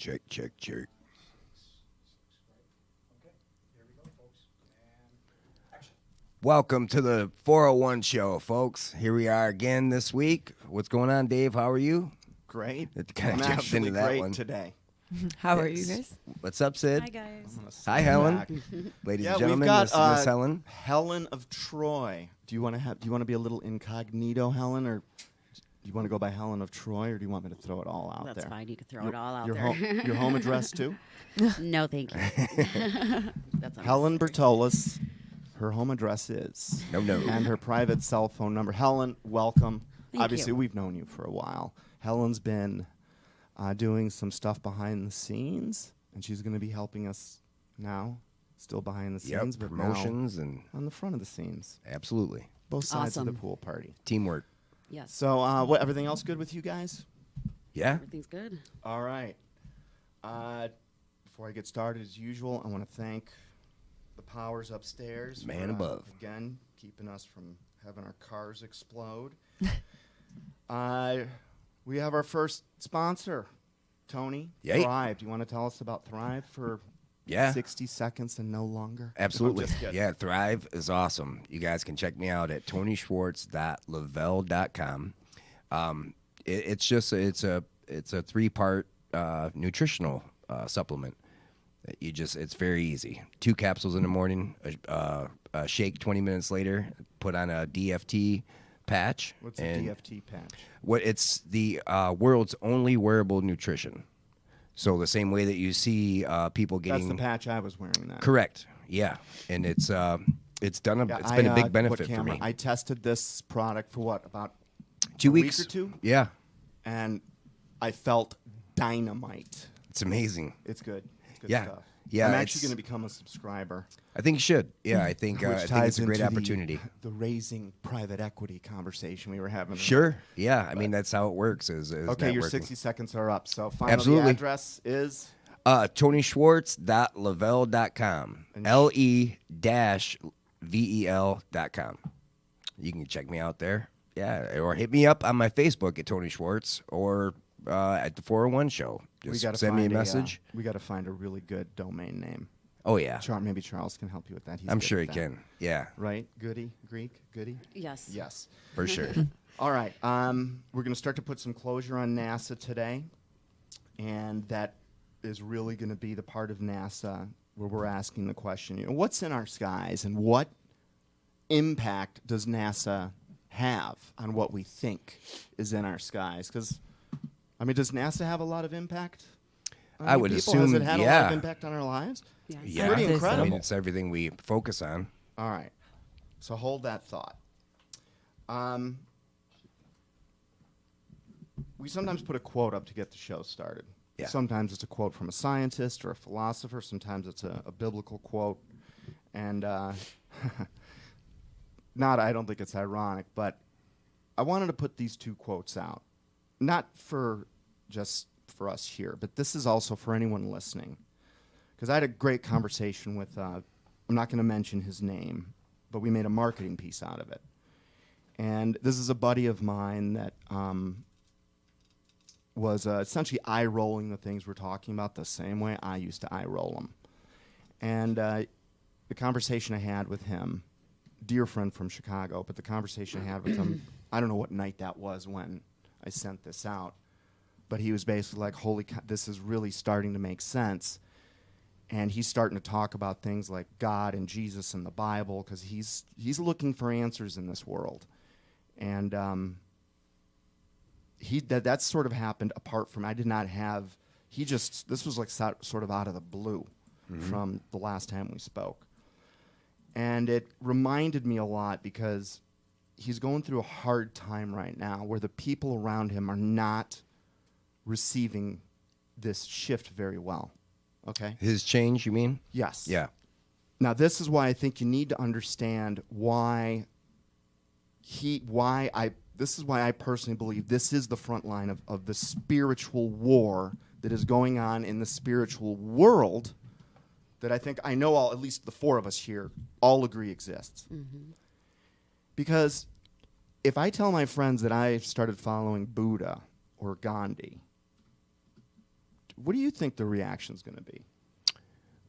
Check, check, check. Okay, here we go, folks. And action. Welcome to the 401 show, folks. Here we are again this week. What's going on, Dave? How are you? Great. It kinda I'm jumped actually into that great one. today. How are you Yes. guys? What's up, Sid? Hi guys. Hi, Helen. Back. Ladies Yeah, and we've gentlemen, got this is Miss Helen. Helen of Troy. Do you want to be a little incognito, Helen, or do you want to go by Helen of Troy, or do you want me to throw it all out That's there? fine. You can throw it all out your there. your home address too? No, thank you. That's Helen unnecessary. Bertolis. Her home address is. No. And her private cell phone number. Helen, welcome. Thank Obviously, you. we've known you for a while. Helen's been doing some stuff behind the scenes, and she's going to be helping us now, still behind the scenes, Yep, but now promotions and on the front of the scenes. absolutely Both sides of the Awesome. pool party. teamwork. Yes. So, what? Everything else good with you guys? Yeah. Everything's good. All right. Before I get started, as usual, I want to thank the powers upstairs. Man for, above. Again, keeping us from having our cars explode. We have our first sponsor, Tony. Yay. Thrive. Do you want to tell us about Thrive for Yeah. 60 seconds and no longer? Absolutely. No, I'm just kidding. Yeah, Thrive is awesome. You guys can check me out at tonyschwartz.lavelle.com. It's a 3-part nutritional supplement. It's very easy. 2 capsules in the morning, a shake 20 minutes later, put on a DFT patch. What's a and DFT patch? It's the world's only wearable nutrition. So the same way that you see people getting That's the patch I was wearing. That correct, yeah, and it's done. It's been a big benefit for me. I tested this product for what, about 2 a week weeks or two? Yeah, and I felt dynamite. it's amazing. It's good. It's good Yeah. stuff. Yeah, I'm it's- actually going to become a subscriber. I think you should. Yeah, I think it's a great into opportunity. The raising private equity conversation we were having. Sure. Yeah, I mean that's how it works. Is Okay, your networking. 60 seconds are up. So finally, Absolutely. the address is TonySchwartz.lavelle.com. And LE-VEL.com. You can check me out there. Yeah, or hit me up on my Facebook at Tony Schwartz or at the 401 show. Just gotta send me a find message. we got to find a really good domain name. Oh yeah, Maybe Charles can help you with that. He's I'm good sure he at that. can. Yeah, Right? Goody? Greek? Goody? Yes. Yes. for sure. All right. We're going to start to put some closure on NASA today. And that is really going to be the part of NASA where we're asking the question, what's in our skies and what impact does NASA have on what we think is in our skies? Because, does NASA have a lot of impact on I you would people? Has assume, it had a lot yeah. of impact on our lives? Yes. Yeah, Pretty I would say so. I mean, incredible. it's everything we focus on. All right. So hold that thought. We sometimes put a quote up to get the show started. Yeah. Sometimes it's a quote from a scientist or a philosopher. Sometimes it's a biblical quote. And I don't think it's ironic, but I wanted to put these 2 quotes out. Not for just for us here, but this is also for anyone listening. Because I had a great conversation with, I'm not going to mention his name, but we made a marketing piece out of it. And this is a buddy of mine that was essentially eye-rolling the things we're talking about the same way I used to eye-roll them. And the conversation I had with him, dear friend from Chicago, but the conversation I had with him, I don't know what night that was when I sent this out, but he was basically like, holy cow, this is really starting to make sense. And he's starting to talk about things like God and Jesus and the Bible because he's looking for answers in this world. And that sort of happened apart from, I did not have, this was like sort of out of the blue from the last time we spoke. And it reminded me a lot because he's going through a hard time right now where the people around him are not receiving this shift very well. Okay? His change, you mean? Yes. Yeah. Now, this is why I think you need to understand this is why I personally believe this is the front line of the spiritual war that is going on in the spiritual world that I know at least the 4 of us here, all agree exists. Mm-hmm. Because if I tell my friends that I started following Buddha or Gandhi, what do you think the reaction's going to be?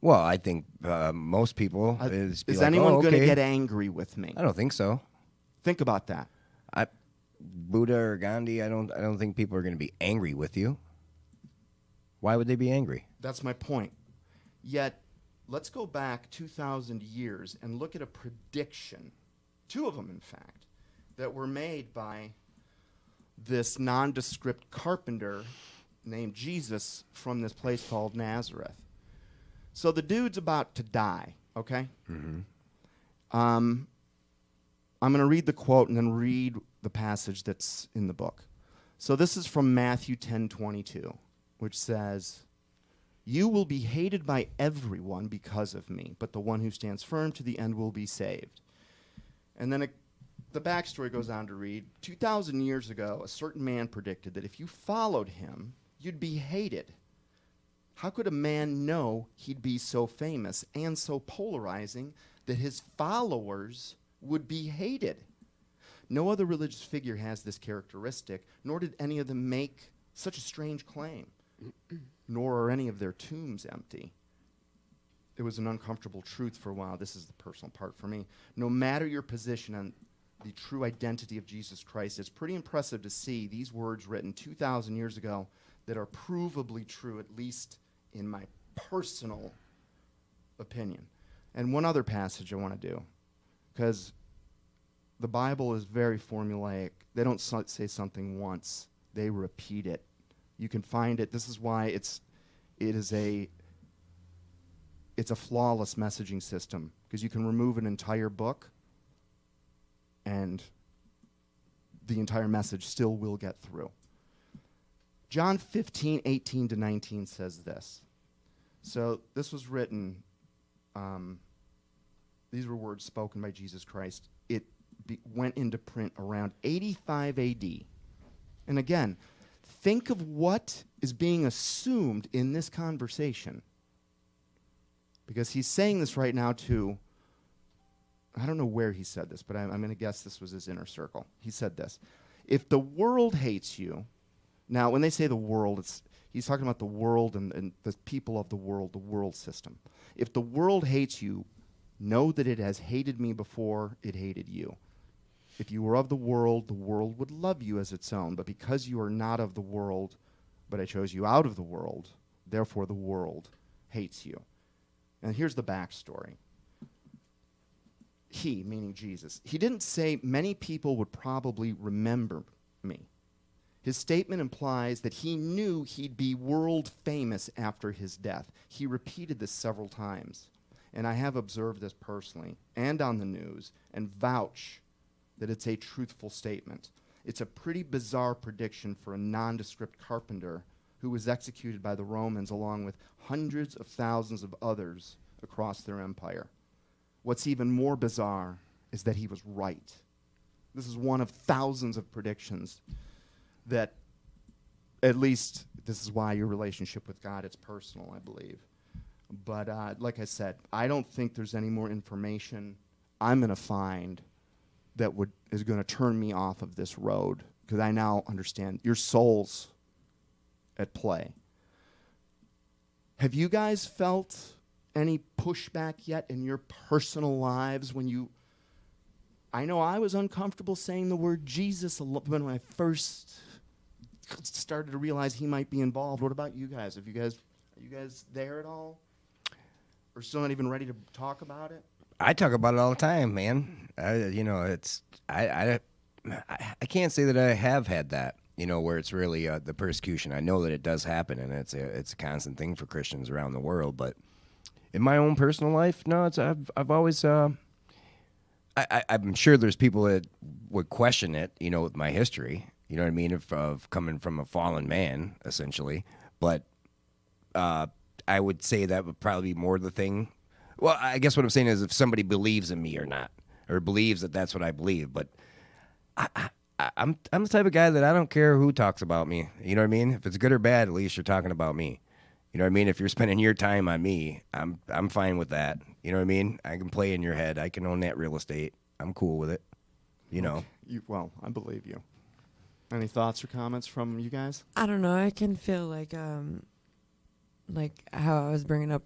Well, I think most people Is be like, anyone oh, going to okay. get angry with me? I don't think so. Think about that. Buddha or Gandhi, I don't think people are going to be angry with you. Why would they be angry? That's my point. Yet, let's go back 2,000 years and look at a prediction, 2 of them, in fact, that were made by this nondescript carpenter named Jesus from this place called Nazareth. So the dude's about to die, okay? I'm going to read the quote and then read the passage that's in the book. So this is from Matthew 10:22, which says, "You will be hated by everyone because of me, but the one who stands firm to the end will be saved." And then the backstory goes on to read, 2,000 years ago, a certain man predicted that if you followed him, you'd be hated. How could a man know he'd be so famous and so polarizing that his followers would be hated? No other religious figure has this characteristic, nor did any of them make such a strange claim, nor are any of their tombs empty. It was an uncomfortable truth for a while. This is the personal part for me. No matter your position on the true identity of Jesus Christ, it's pretty impressive to see these words written 2,000 years ago that are provably true, at least in my personal opinion. And one other passage I want to do, because the Bible is very formulaic. They don't say something once. They repeat it. You can find it. This is why it's a flawless messaging system, because you can remove an entire book and the entire message still will get through. John 15:18-19 says this. So this was written, these were words spoken by Jesus Christ. It went into print around 85 AD. And again, think of what is being assumed in this conversation. Because he's saying this right now to, I don't know where he said this, but I'm going to guess this was his inner circle. He said this: if the world hates you, now when they say the world, he's talking about the world and the people of the world system. If the world hates you, know that it has hated me before it hated you. If you were of the world would love you as its own. But because you are not of the world, but I chose you out of the world, therefore the world hates you. And here's the backstory. He, meaning Jesus, he didn't say many people would probably remember me. His statement implies that he knew he'd be world famous after his death. He repeated this several times. And I have observed this personally and on the news and vouch that it's a truthful statement. It's a pretty bizarre prediction for a nondescript carpenter who was executed by the Romans along with hundreds of thousands of others across their empire. What's even more bizarre is that he was right. This is one of thousands of predictions that, at least this is why your relationship with God, it's personal, I believe. But like I said, I don't think there's any more information I'm going to find that is going to turn me off of this road, because I now understand your soul's at play. Have you guys felt any pushback yet in your personal lives when I know I was uncomfortable saying the word Jesus when I first started to realize he might be involved. What about you guys? Are you guys there at all? Or still not even ready to talk about it? I talk about it all the time, man. I can't say that I have had that, where it's really the persecution. I know that it does happen, and it's a constant thing for Christians around the world. But in my own personal life, no, I've always I'm sure there's people that would question it, with my history. You know what I mean, of coming from a fallen man, essentially. But I would say that would probably be more the thing. Well, I guess what I'm saying is if somebody believes in me or not, or believes that that's what I believe. But I'm the type of guy that I don't care who talks about me. You know what I mean? If it's good or bad, at least you're talking about me. You know what I mean? If you're spending your time on me, I'm fine with that. You know what I mean? I can play in your head. I can own that real estate. I'm cool with it. Well, I believe you. Any thoughts or comments from you guys? I don't know. I can feel like like how I was bringing up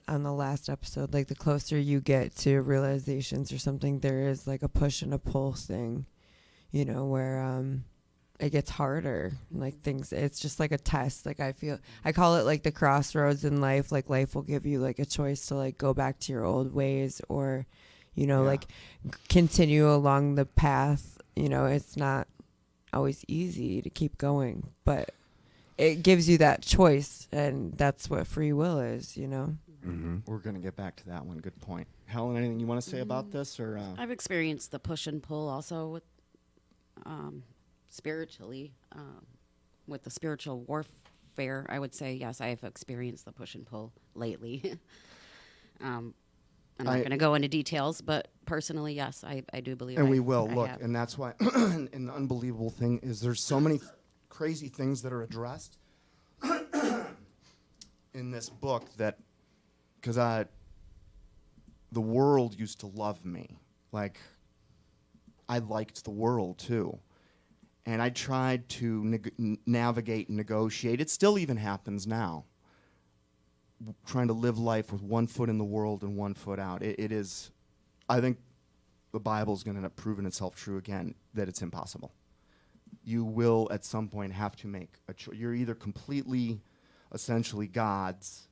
on the last episode, like the closer you get to realizations or something, there is like a push and a pull thing, you know, where it gets harder. Like things, it's just like a test. Like I call it like the crossroads in life. Like life will give you like a choice to like go back to your old ways or, you know, Yeah. like continue along the path. You know, it's not always easy to keep going, but it gives you that choice, and that's what free will is, you know. We're going to get back to that one. Good point. Helen, anything you want to say about this? Or I've experienced the push and pull also with spiritually, with the spiritual warfare. I would say yes, I have experienced the push and pull lately. I'm not going to go into details, but personally, yes, I do believe. and we will I look, have. and that's why. And the unbelievable thing is, there's so many crazy things that are addressed in this book that, because the world used to love me, like I liked the world too, and I tried to navigate and negotiate. It still even happens now. Trying to live life with one foot in the world and one foot out. It is, I think the Bible's going to end up proving itself true again, that it's impossible. You will at some point have to make a choice. You're either completely, essentially God's,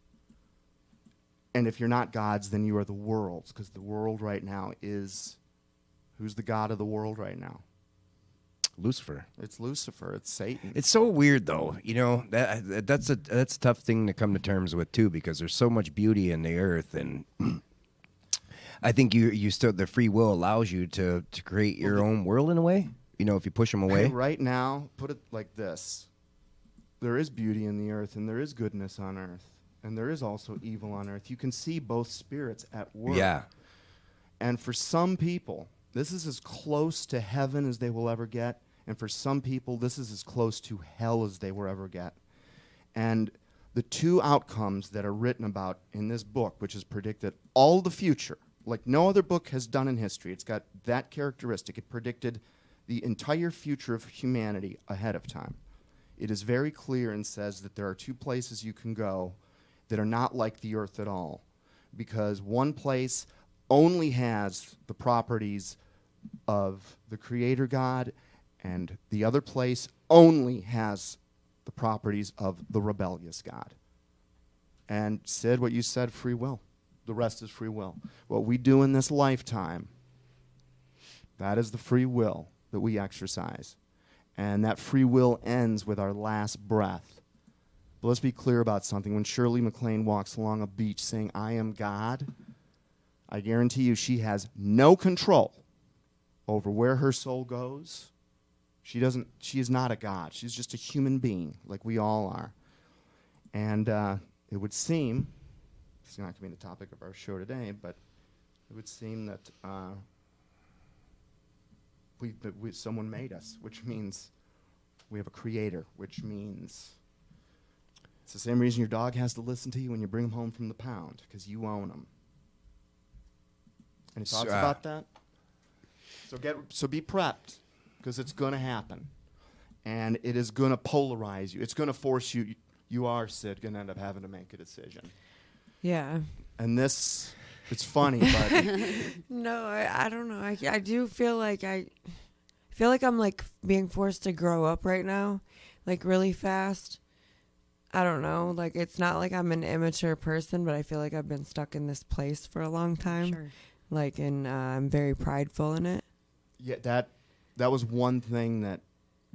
and if you're not God's, then you are the world's, because the world right now is, who's the God of the world right now? Lucifer. It's Lucifer. It's Satan. It's so weird, though. You know, that's a tough thing to come to terms with too, because there's so much beauty in the earth, and I think you still, the free will allows you to create your own world in a way. You know, if you push them away. Right now, put it like this: there is beauty in the earth, and there is goodness on earth, and there is also evil on earth. You can see both spirits at work. Yeah. And for some people, this is as close to heaven as they will ever get. And for some people, this is as close to hell as they will ever get. And the two outcomes that are written about in this book, which has predicted all the future, like no other book has done in history, it's got that characteristic. It predicted the entire future of humanity ahead of time. It is very clear and says that there are two places you can go that are not like the earth at all, because one place only has the properties of the Creator God, and the other place only has the properties of the rebellious God. And Sid, what you said, free will. The rest is free will. What we do in this lifetime, that is the free will that we exercise. And that free will ends with our last breath. But let's be clear about something. When Shirley MacLaine walks along a beach saying, "I am God," I guarantee you she has no control over where her soul goes. She is not a God. She's just a human being like we all are. And it would seem, it's not going to be the topic of our show today, but it would seem that someone made us, which means we have a creator, which means it's the same reason your dog has to listen to you when you bring him home from the pound, because you own him. Any thoughts about that? So be prepped, because it's going to happen, and it is going to polarize you. It's going to force you. You are, Sid, going to end up having to make a decision. Yeah. And this, it's funny, but No, I don't know. I do feel like I'm like being forced to grow up right now, like really fast. I don't know. Like it's not like I'm an immature person, but I feel like I've been stuck in this place for a long time. Sure. Like, and I'm very prideful in it. yeah, that was one thing that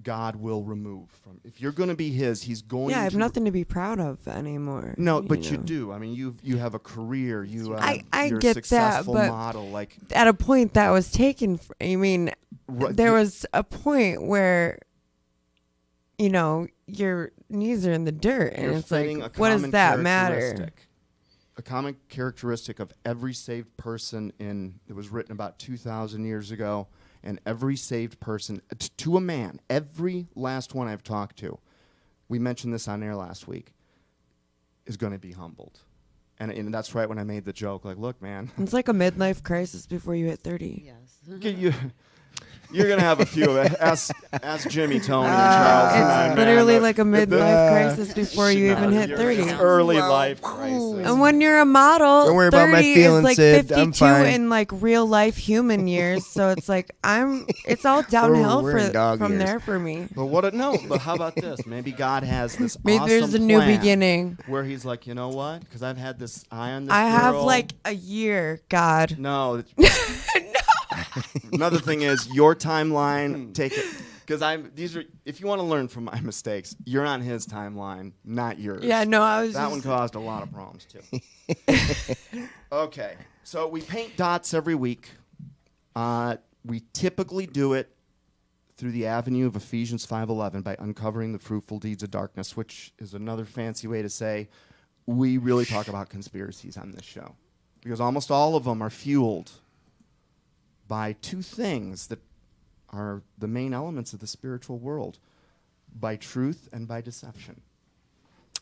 God will remove from. If you're going to be His, He's going to. Yeah, I have nothing to be proud of anymore. No, but you know? do. I mean, you have a career. You're I a get that, successful but model. Like At a point that was taken. I mean, Right, there you- was a point where, you know, your knees are in the dirt, and you're it's like, fitting a what does common that matter? characteristic. A common characteristic of every saved person it was written about 2,000 years ago, and every saved person, to a man, every last one I've talked to, we mentioned this on air last week, is going to be humbled. And that's right when I made the joke, like, look, man, It's like a midlife crisis before you hit 30. Yes. get you. You're gonna have a few. Ask Jimmy, Tony, and Charles. It's literally like a midlife crisis before you even hit You're 30. an early life crisis. And when you're a model, Don't worry about my 30 feelings, is like Sid. I'm 52 fine. in like real life human years. So it's like it's all downhill we're in dog from years. there for me. But but how about this? Maybe God has this Maybe awesome there's a new plan beginning. where He's like, you know what? Because I've had this eye on this I have girl. like a year, God. No. Another thing is your timeline. Take it because these are. If you want to learn from my mistakes, you're on His timeline, not yours. Yeah, no, I was That just one caused a lot of problems too. Okay, so we paint dots every week. We typically do it through the avenue of Ephesians 5:11 by uncovering the fruitful deeds of darkness, which is another fancy way to say we really talk about conspiracies on this show, because almost all of them are fueled by two things that are the main elements of the spiritual world: by truth and by deception.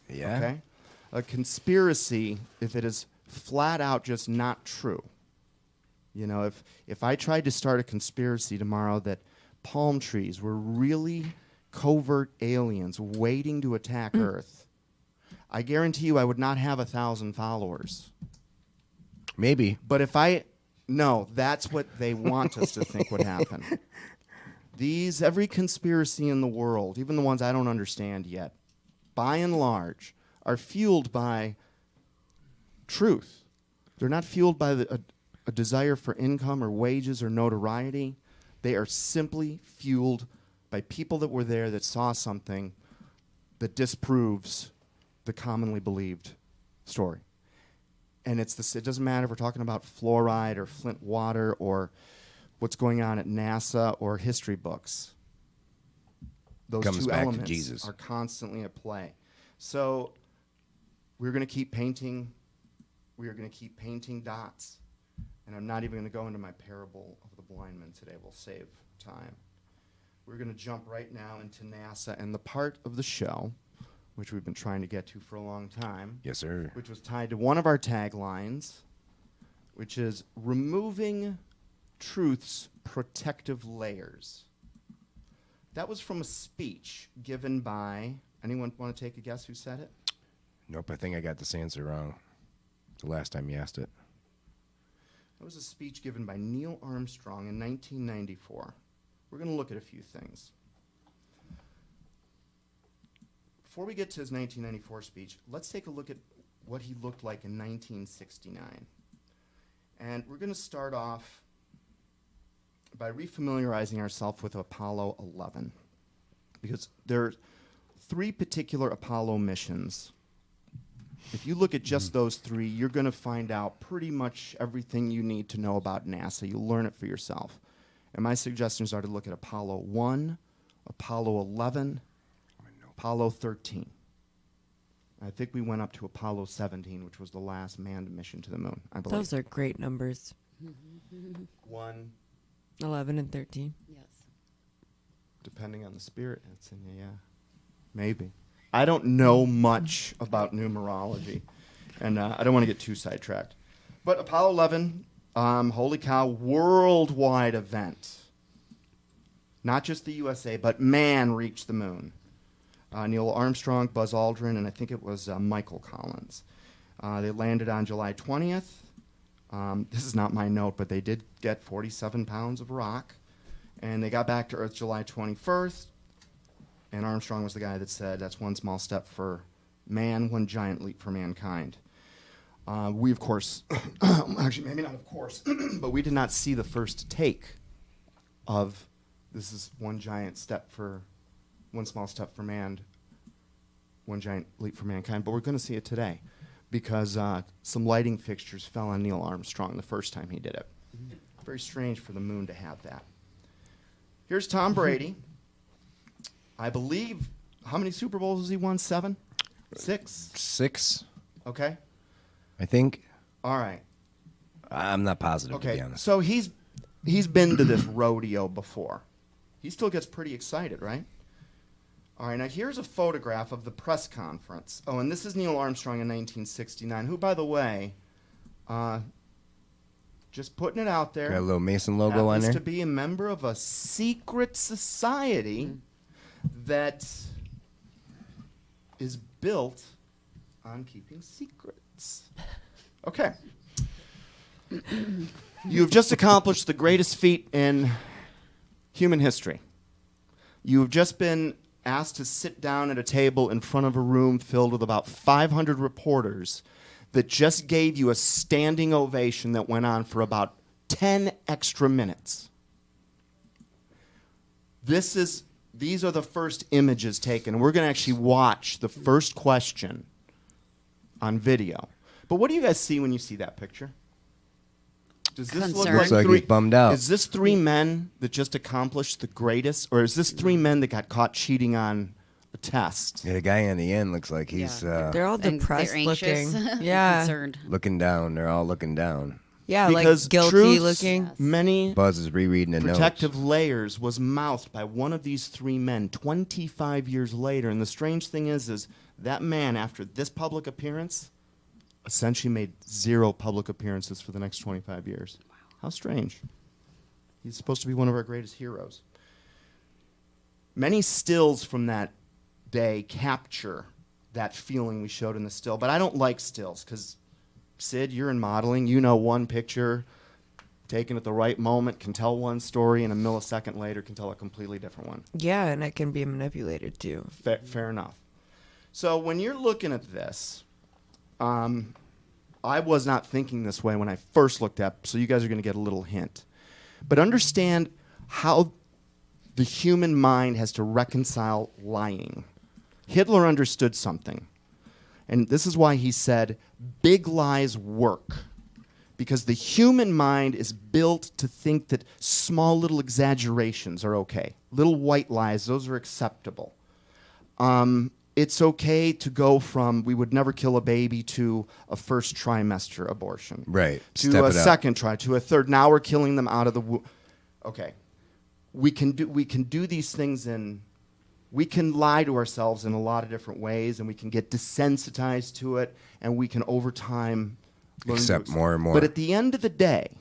Yeah. Okay? A conspiracy, if it is flat out just not true. You know, if I tried to start a conspiracy tomorrow that palm trees were really covert aliens waiting to attack Earth, I guarantee you I would not have 1,000 followers. Maybe. But no, that's what they want us to think would happen. Every conspiracy in the world, even the ones I don't understand yet, by and large, are fueled by truth. They're not fueled by a desire for income or wages or notoriety. They are simply fueled by people that were there that saw something that disproves the commonly believed story. And it doesn't matter if we're talking about fluoride or Flint water or what's going on at NASA or history books. Those Comes two back to elements Jesus. are constantly at play. So we're going to keep painting. We are going to keep painting dots. And I'm not even going to go into my parable of the blind men today. We'll save time. We're going to jump right now into NASA and the part of the show, which we've been trying to get to for a long time, Yes, sir. which was tied to one of our taglines, which is removing truth's protective layers. That was from a speech given by, anyone want to take a guess who said it? Nope, I think I got this answer wrong the last time you asked it. That was a speech given by Neil Armstrong in 1994. We're going to look at a few things. Before we get to his 1994 speech, let's take a look at what he looked like in 1969. And we're going to start off by refamiliarizing ourselves with Apollo 11, because there are three particular Apollo missions. If you look at just those three, you're going to find out pretty much everything you need to know about NASA. You'll learn it for yourself. And my suggestions are to look at Apollo 1, Apollo 11, Apollo 13. I think we went up to Apollo 17, which was the last manned mission to the moon, I believe. Those are great numbers. 1, 11 and 13. Yes. depending on the spirit that's in you, yeah. Maybe. I don't know much about numerology, and I don't want to get too sidetracked. But Apollo 11, holy cow, worldwide event. Not just the USA, but man reached the moon. Neil Armstrong, Buzz Aldrin, and I think it was Michael Collins. They landed on July 20th. This is not my note, but they did get 47 pounds of rock. And they got back to Earth July 21st. And Armstrong was the guy that said, that's one small step for man, one giant leap for mankind. We, of course, actually, maybe not of course, but we did not see the first take of this is one small step for man, one giant leap for mankind. But we're going to see it today because some lighting fixtures fell on Neil Armstrong the first time he did it. Very strange for the moon to have that. Here's Tom Brady. I believe, how many Super Bowls has he won? 7? 6? 6, Okay. I think. All right. I'm not positive, to be Okay. honest. So he's been to this rodeo before. He still gets pretty excited, right? All right. Now here's a photograph of the press conference. Oh, and this is Neil Armstrong in 1969, who, by the way, Just putting it out there. Got a little Mason logo on Happens there. to be a member of a secret society that is built on keeping secrets. Okay. You've just accomplished the greatest feat in human history. You've just been asked to sit down at a table in front of a room filled with about 500 reporters that just gave you a standing ovation that went on for about 10 extra minutes. These are the first images taken. We're going to actually watch the first question on video. But what do you guys see when you see that picture? Does this look Concern. Looks like he's bummed out. Is this three men that just accomplished the greatest, or is this three men that got caught cheating on a test? Yeah, the guy on the end looks like he's They're all And depressed they're anxious. looking. Yeah. Concerned. looking down. They're all looking down. Yeah, Because like guilty truth's looking. Yes. Many Buzz is rereading the protective notes. layers was mouthed by one of these three men 25 years later. And the strange thing is that man, after this public appearance, essentially made 0 public appearances for the next 25 years. Wow. How strange. He's supposed to be one of our greatest heroes. Many stills from that day capture that feeling we showed in the still. But I don't like stills because, Sid, you're in modeling. You know one picture taken at the right moment can tell one story, and a millisecond later can tell a completely different one. Yeah, and it can be manipulated too. Fair enough. So when you're looking at this, I was not thinking this way when I first looked up, so you guys are going to get a little hint. But understand how the human mind has to reconcile lying. Hitler understood something. And this is why he said, big lies work. Because the human mind is built to think that small little exaggerations are okay. Little white lies, those are acceptable. It's okay to go from we would never kill a baby to a first trimester abortion. Right. To Step a it up. second try, to a third. Now we're killing them out of the womb. Okay. We can do these things we can lie to ourselves in a lot of different ways, and we can get desensitized to it, and we can over time learn to Accept more and more. But at the end of the day,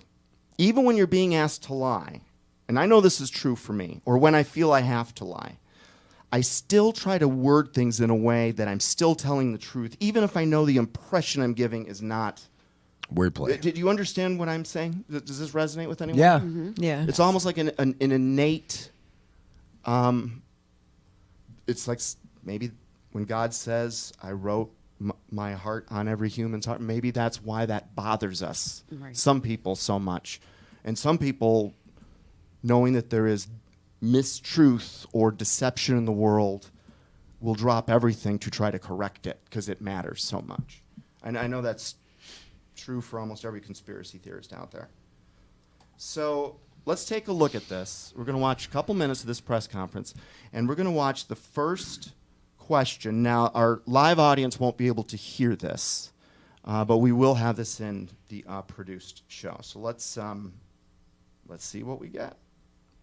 even when you're being asked to lie, and I know this is true for me, or when I feel I have to lie, I still try to word things in a way that I'm still telling the truth, even if I know the impression I'm giving is not. Wordplay. Did you understand what I'm saying? Does this resonate with anyone? Yeah. Yeah. It's almost like an innate. It's like maybe when God says, "I wrote my heart on every human's heart." Maybe that's why that bothers us. Right. Some people so much, and some people, knowing that there is mistruth or deception in the world, will drop everything to try to correct it because it matters so much. And I know that's true for almost every conspiracy theorist out there. So let's take a look at this. We're going to watch a couple minutes of this press conference, and we're going to watch the first question. Now, our live audience won't be able to hear this, but we will have this in the produced show. So let's see what we get.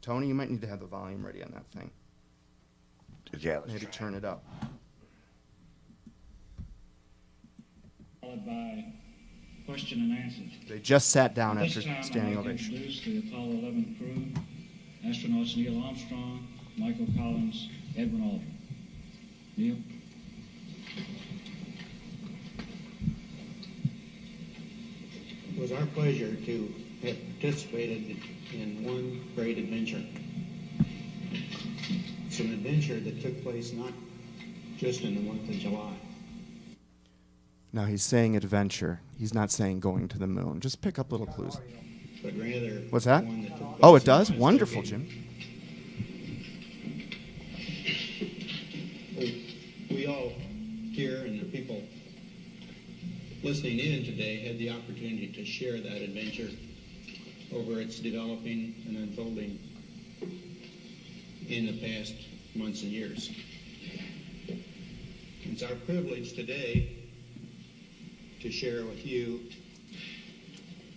Tony, you might need to have the volume ready on that thing. Yeah. Maybe turn it up. Followed by question and answers. They just sat down This after time standing I'd like to ovation. introduce the Apollo 11 crew, astronauts Neil Armstrong, Michael Collins, Edwin Aldrin. Neil? It was our pleasure to have participated in one great adventure. It's an adventure that took place not just in the month of July. Now he's saying adventure. He's not saying going to the moon. Just pick up little clues. But rather What's that? one that took place Oh, it in does? the last Wonderful, decade. Jim. We all here and the people listening in today had the opportunity to share that adventure over its developing and unfolding in the past months and years. It's our privilege today to share with you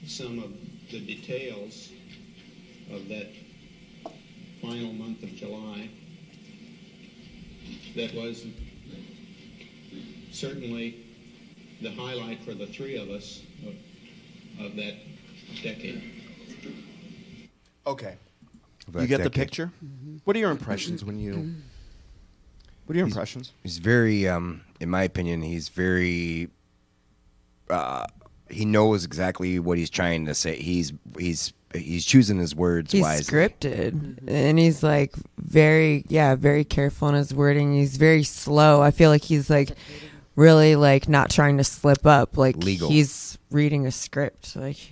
some of the details of that final month of July. That was certainly the highlight for the three of us of that decade. Okay. Of You get the that decade. picture? What are your impressions when you... What are your impressions? He's very, in my opinion, he's very. He knows exactly what he's trying to say. He's choosing his words He's wisely. scripted, and he's like very careful in his wording. He's very slow. I feel like he's like really like not trying to slip up. Like Legal. he's reading a script. Like,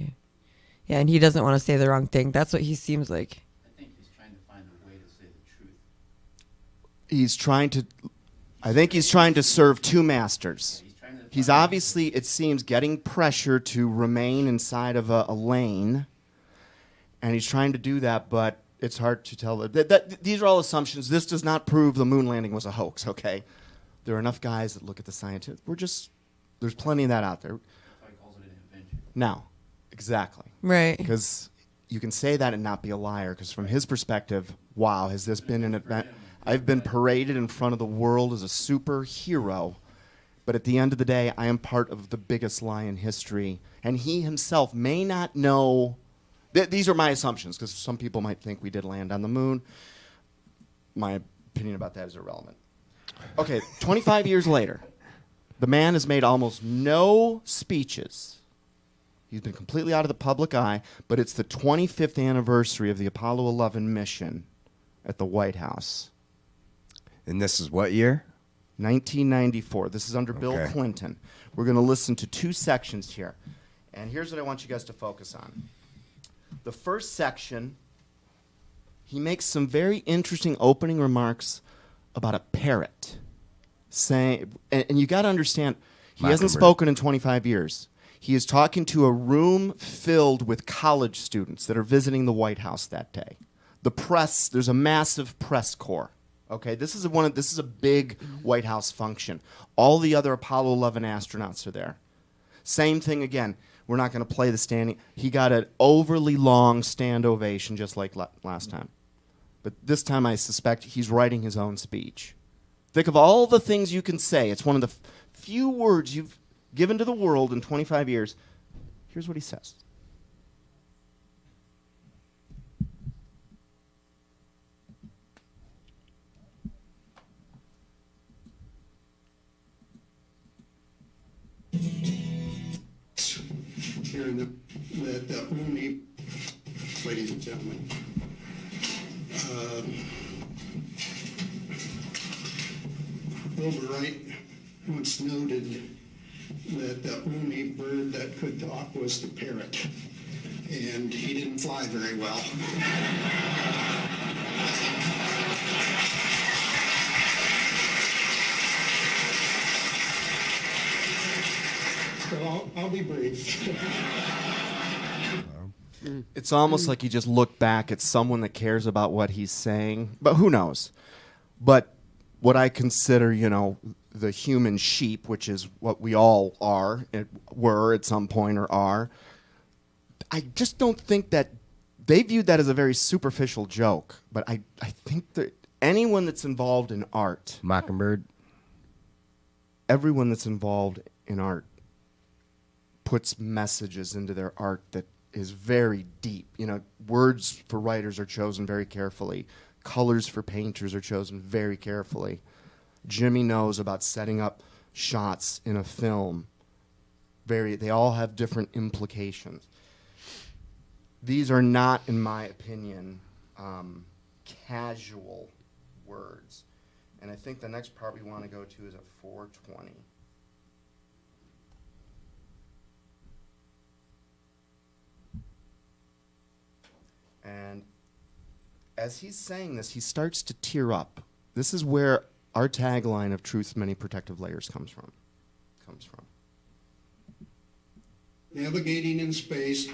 yeah, and he doesn't want to say the wrong thing. That's what he seems like. I think he's trying to find a way to say the truth. I think he's trying to serve two masters. He's trying to He's find- obviously, it seems, getting pressure to remain inside of a lane, and he's trying to do that, but it's hard to tell. These are all assumptions. This does not prove the moon landing was a hoax, okay? There are enough guys that look at the scientists. There's plenty of that out there. That's why he calls it an invention. Now, exactly. Right. Because you can say that and not be a liar, because from his perspective, wow, has this been an event? I've been paraded in front of the world as a superhero, but at the end of the day, I am part of the biggest lie in history, and he himself may not know. These are my assumptions, because some people might think we did land on the moon. My opinion about that is irrelevant. Okay, 25 years later, the man has made almost no speeches. He's been completely out of the public eye, but it's the 25th anniversary of the Apollo 11 mission at the White House. And this is what year? 1994. This is under Bill Okay. Clinton. We're going to listen to two sections here. And here's what I want you guys to focus on. The first section, he makes some very interesting opening remarks about a parrot. Saying, and you got to understand, he hasn't Mockingbird. spoken in 25 years. He is talking to a room filled with college students that are visiting the White House that day. The press, there's a massive press corps. Okay, this is a big White House function. All the other Apollo 11 astronauts are there. Same thing again. We're not going to play the standing. He got an overly long stand ovation just like last time. But this time I suspect he's writing his own speech. Think of all the things you can say. It's one of the few words you've given to the world in 25 years. Here's what he says. Here in the only, ladies and gentlemen, Wilbur Wright once noted that the only bird that could talk was the parrot, and he didn't fly very well. So I'll be brief. It's almost like he just looked back at someone that cares about what he's saying. But who knows? But what I consider, the human sheep, which is what we all were at some point or are, I just don't think that they viewed that as a very superficial joke. But I think that anyone that's involved in art, Mockingbird. everyone that's involved in art puts messages into their art that is very deep. Words for writers are chosen very carefully. Colors for painters are chosen very carefully. Jimmy knows about setting up shots in a film. They all have different implications. These are not, in my opinion, casual words. And I think the next part we want to go to is at 420. And as he's saying this, he starts to tear up. This is where our tagline of truth's many protective layers comes from. Navigating in space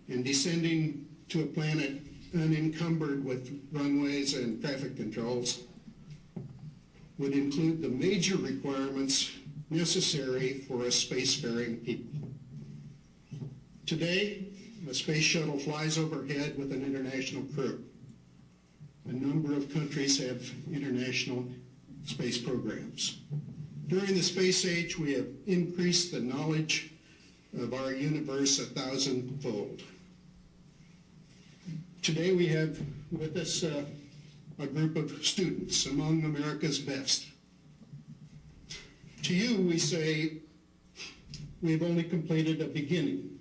and descending to a planet unencumbered with runways and traffic controls would include the major requirements necessary for a spacefaring people. Today, a space shuttle flies overhead with an international crew. A number of countries have international space programs. During the space age, we have increased the knowledge of our universe 1,000-fold. Today we have with us a group of students among America's best. To you, we say, we've only completed a beginning.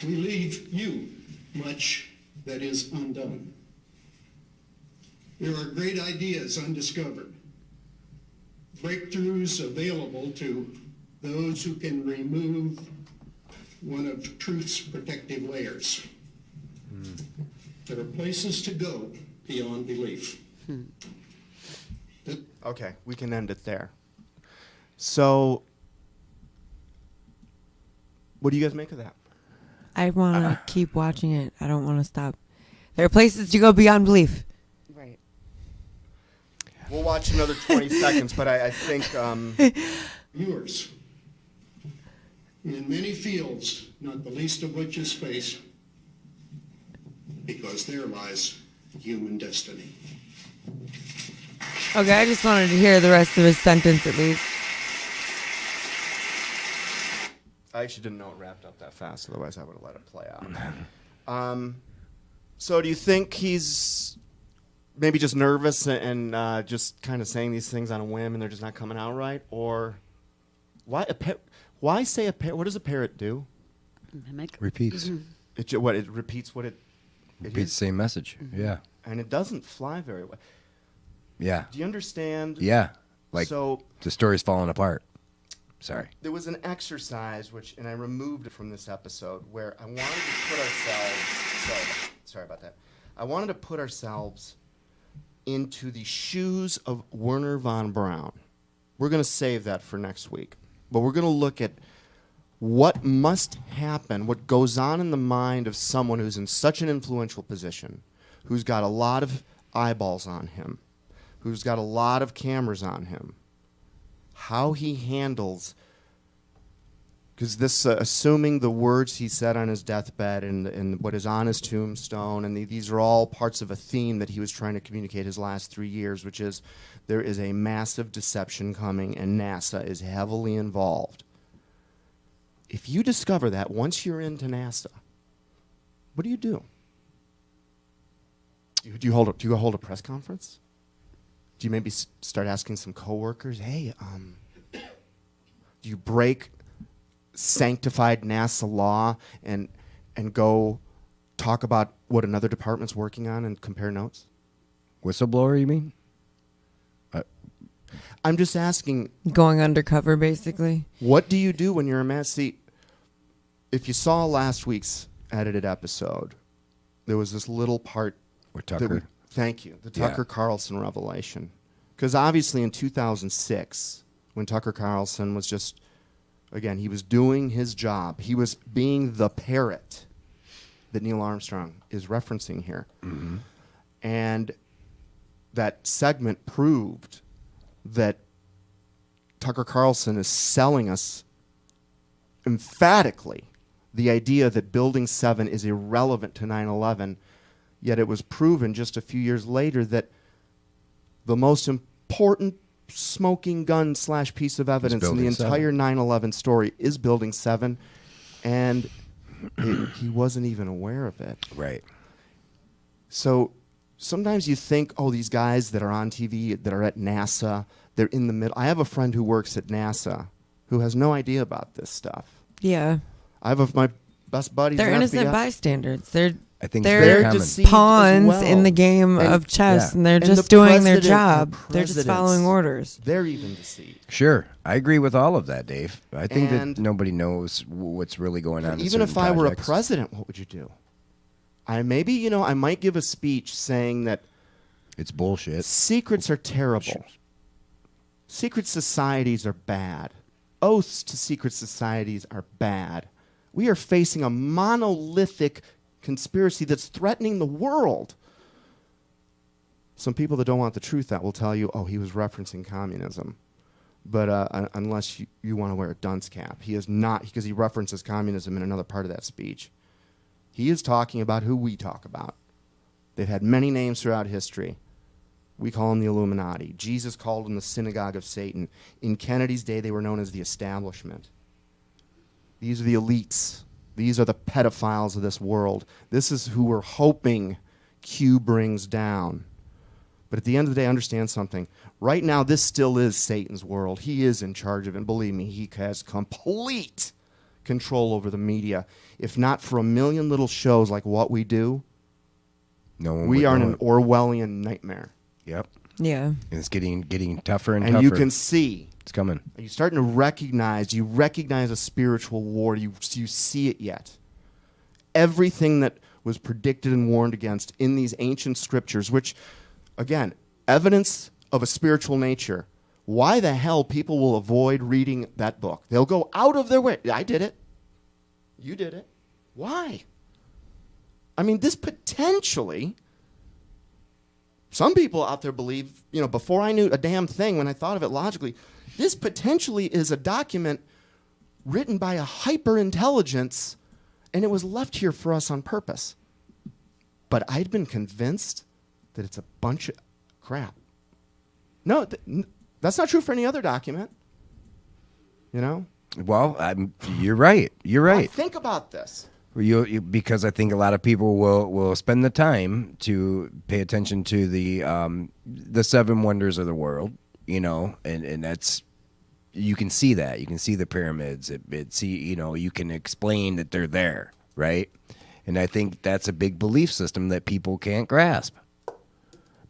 We leave you much that is undone. There are great ideas undiscovered, breakthroughs available to those who can remove one of truth's protective layers. There are places to go beyond belief. Okay, we can end it there. So, what do you guys make of that? I want to keep watching it. I don't want to stop. There are places to go beyond belief. Right. We'll watch another 20 seconds, but I think Yours. In many fields, not the least of which is space, because there lies human destiny. Okay, I just wanted to hear the rest of his sentence at least. I actually didn't know it wrapped up that fast, otherwise I would have let it play out. So do you think he's maybe just nervous and just kind of saying these things on a whim and they're just not coming out right? Or why say a parrot? What does a parrot do? Mimic. Repeats. It repeats what it Repeats hears? the same message. Yeah. And it doesn't fly very well. Yeah. Do you understand? Yeah. Like So the story's falling apart. Sorry. there was an exercise and I removed it from this episode where I wanted to put ourselves. Sorry about that. I wanted to put ourselves into the shoes of Werner von Braun. We're going to save that for next week, but we're going to look at what must happen, what goes on in the mind of someone who's in such an influential position, who's got a lot of eyeballs on him, who's got a lot of cameras on him, how he handles, because this, assuming the words he said on his deathbed and what is on his tombstone, and these are all parts of a theme that he was trying to communicate his last 3 years, which is there is a massive deception coming and NASA is heavily involved. If you discover that once you're into NASA, what do you do? Do you hold a press conference? Do you maybe start asking some coworkers, hey, do you break sanctified NASA law and go talk about what another department's working on and compare notes? Whistleblower, you mean? I'm just asking, Going undercover, basically. what do you do when you're a mass? See, if you saw last week's edited episode, there was this little part. Or that Tucker? thank you. The Yeah. Tucker Carlson revelation. Because obviously in 2006, when Tucker Carlson was just, again, he was doing his job. He was being the parrot that Neil Armstrong is referencing here. Mm-hmm. And that segment proved that Tucker Carlson is selling us emphatically the idea that Building 7 is irrelevant to 9/11, yet it was proven just a few years later that the most important smoking gun / piece of evidence in the Building 7. entire 9/11 story is Building 7, and he wasn't even aware of it. Right. So sometimes you think, oh, these guys that are on TV, that are at NASA, they're in the middle. I have a friend who works at NASA who has no idea about this stuff. Yeah. I have my best buddies. They're in innocent FBI. bystanders. They're I think They're it's very They're common. deceived pawns as well. in the game And- of chess, yeah. and they're And just the doing their president- job. the They're just presidents, following orders. They're even deceived. Sure. I agree with all of that, Dave. I think And- that nobody knows what's really going on in Even if certain I were a projects. president, what would you do? I might give a speech saying that It's bullshit. secrets are terrible. Secret societies are bad. Oaths to secret societies are bad. We are facing a monolithic conspiracy that's threatening the world. Some people that don't want the truth out will tell you, oh, he was referencing communism. But unless you want to wear a dunce cap. He is not, because he references communism in another part of that speech. He is talking about who we talk about. They've had many names throughout history. We call them the Illuminati. Jesus called them the synagogue of Satan. In Kennedy's day, they were known as the establishment. These are the elites. These are the pedophiles of this world. This is who we're hoping Q brings down. But at the end of the day, understand something. Right now, this still is Satan's world. He is in charge of it. And believe me, he has complete control over the media. If not for a million little shows like what we do, No one we would are in know an it. Orwellian nightmare. Yep. Yeah. And it's getting tougher and And tougher. you can see, It's coming. you're starting to recognize, you recognize a spiritual war. You see it yet. Everything that was predicted and warned against in these ancient scriptures, which, again, evidence of a spiritual nature. Why the hell people will avoid reading that book? They'll go out of their way. I did it. You did it. Why? I mean, this potentially, some people out there believe, before I knew a damn thing, when I thought of it logically, this potentially is a document written by a hyper-intelligence, and it was left here for us on purpose. But I'd been convinced that it's a bunch of crap. No, that's not true for any other document. Well, you're right. You're right. Think about this. Because I think a lot of people will spend the time to pay attention to the seven wonders of the world, and that's, you can see that. You can see the pyramids. You can explain that they're there, right? And I think that's a big belief system that people can't grasp.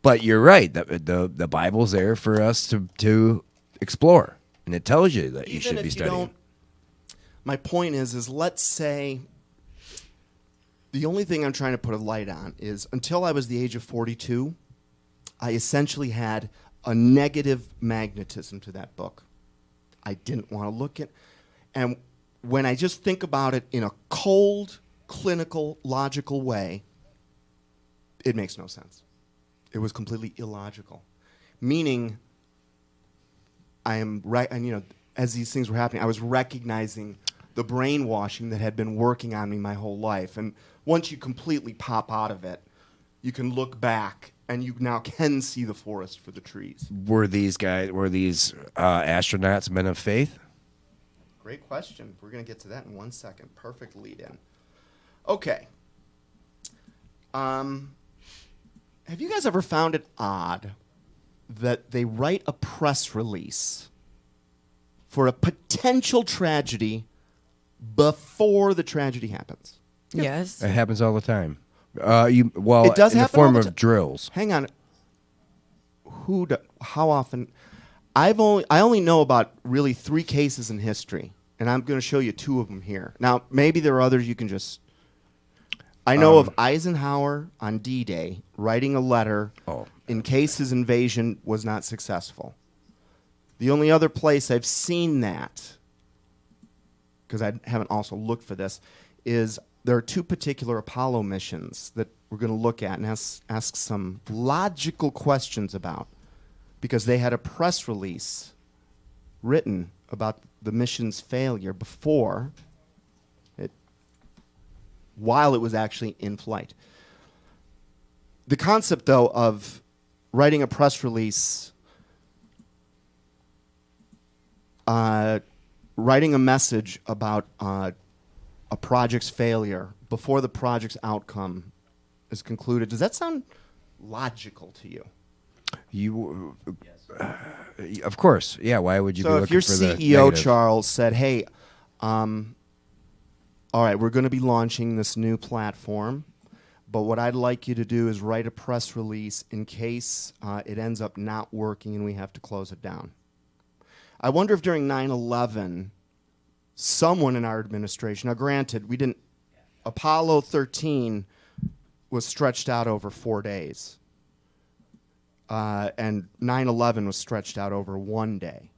But you're right. The Bible's there for us to explore, and it tells you that you should be studying. My point is let's say the only thing I'm trying to put a light on is until I was the age of 42, I essentially had a negative magnetism to that book. I didn't want to look at, and when I just think about it in a cold, clinical, logical way, it makes no sense. It was completely illogical. Meaning, I am right, and as these things were happening, I was recognizing the brainwashing that had been working on me my whole life. And once you completely pop out of it, you can look back and you now can see the forest for the trees. Were these astronauts men of faith? Great question. We're going to get to that in 1 second. Perfect lead in. Okay. Have you guys ever found it odd that they write a press release for a potential tragedy before the tragedy happens? Yes. It happens all the time. It does in the happen form all the of drills. Hang on. How often? I only know about really 3 cases in history, and I'm going to show you 2 of them here. Now, maybe there are others you can just. I know of Eisenhower on D-Day writing a letter in case his invasion was not successful. The only other place I've seen that, because I haven't also looked for this, is there are 2 particular Apollo missions that we're going to look at and ask some logical questions about, because they had a press release written about the mission's failure while it was actually in flight. The concept, though, of writing a press release, writing a message about a project's failure before the project's outcome is concluded, does that sound logical to you? Of course. Yeah, why would you be So looking if your for the CEO, negative? Charles, said, hey, all right, we're going to be launching this new platform, but what I'd like you to do is write a press release in case it ends up not working and we have to close it down. I wonder if during 9/11, someone in our administration, now granted, Apollo 13 was stretched out over 4 days, and 9/11 was stretched out over 1 day.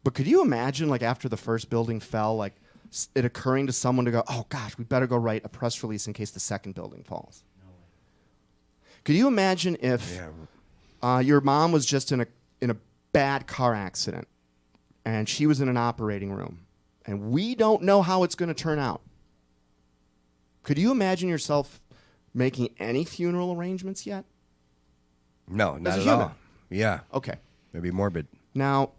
But could you imagine, after the first building fell, it occurring to someone to go, oh gosh, we better go write a press release in case the second building falls? No way. Could you imagine if your mom was just in a bad car accident and she was in an operating room and we don't know how it's going to turn out? Could you imagine yourself making any funeral arrangements yet? No, not As a at human. all. Yeah. Okay. Maybe morbid. Now,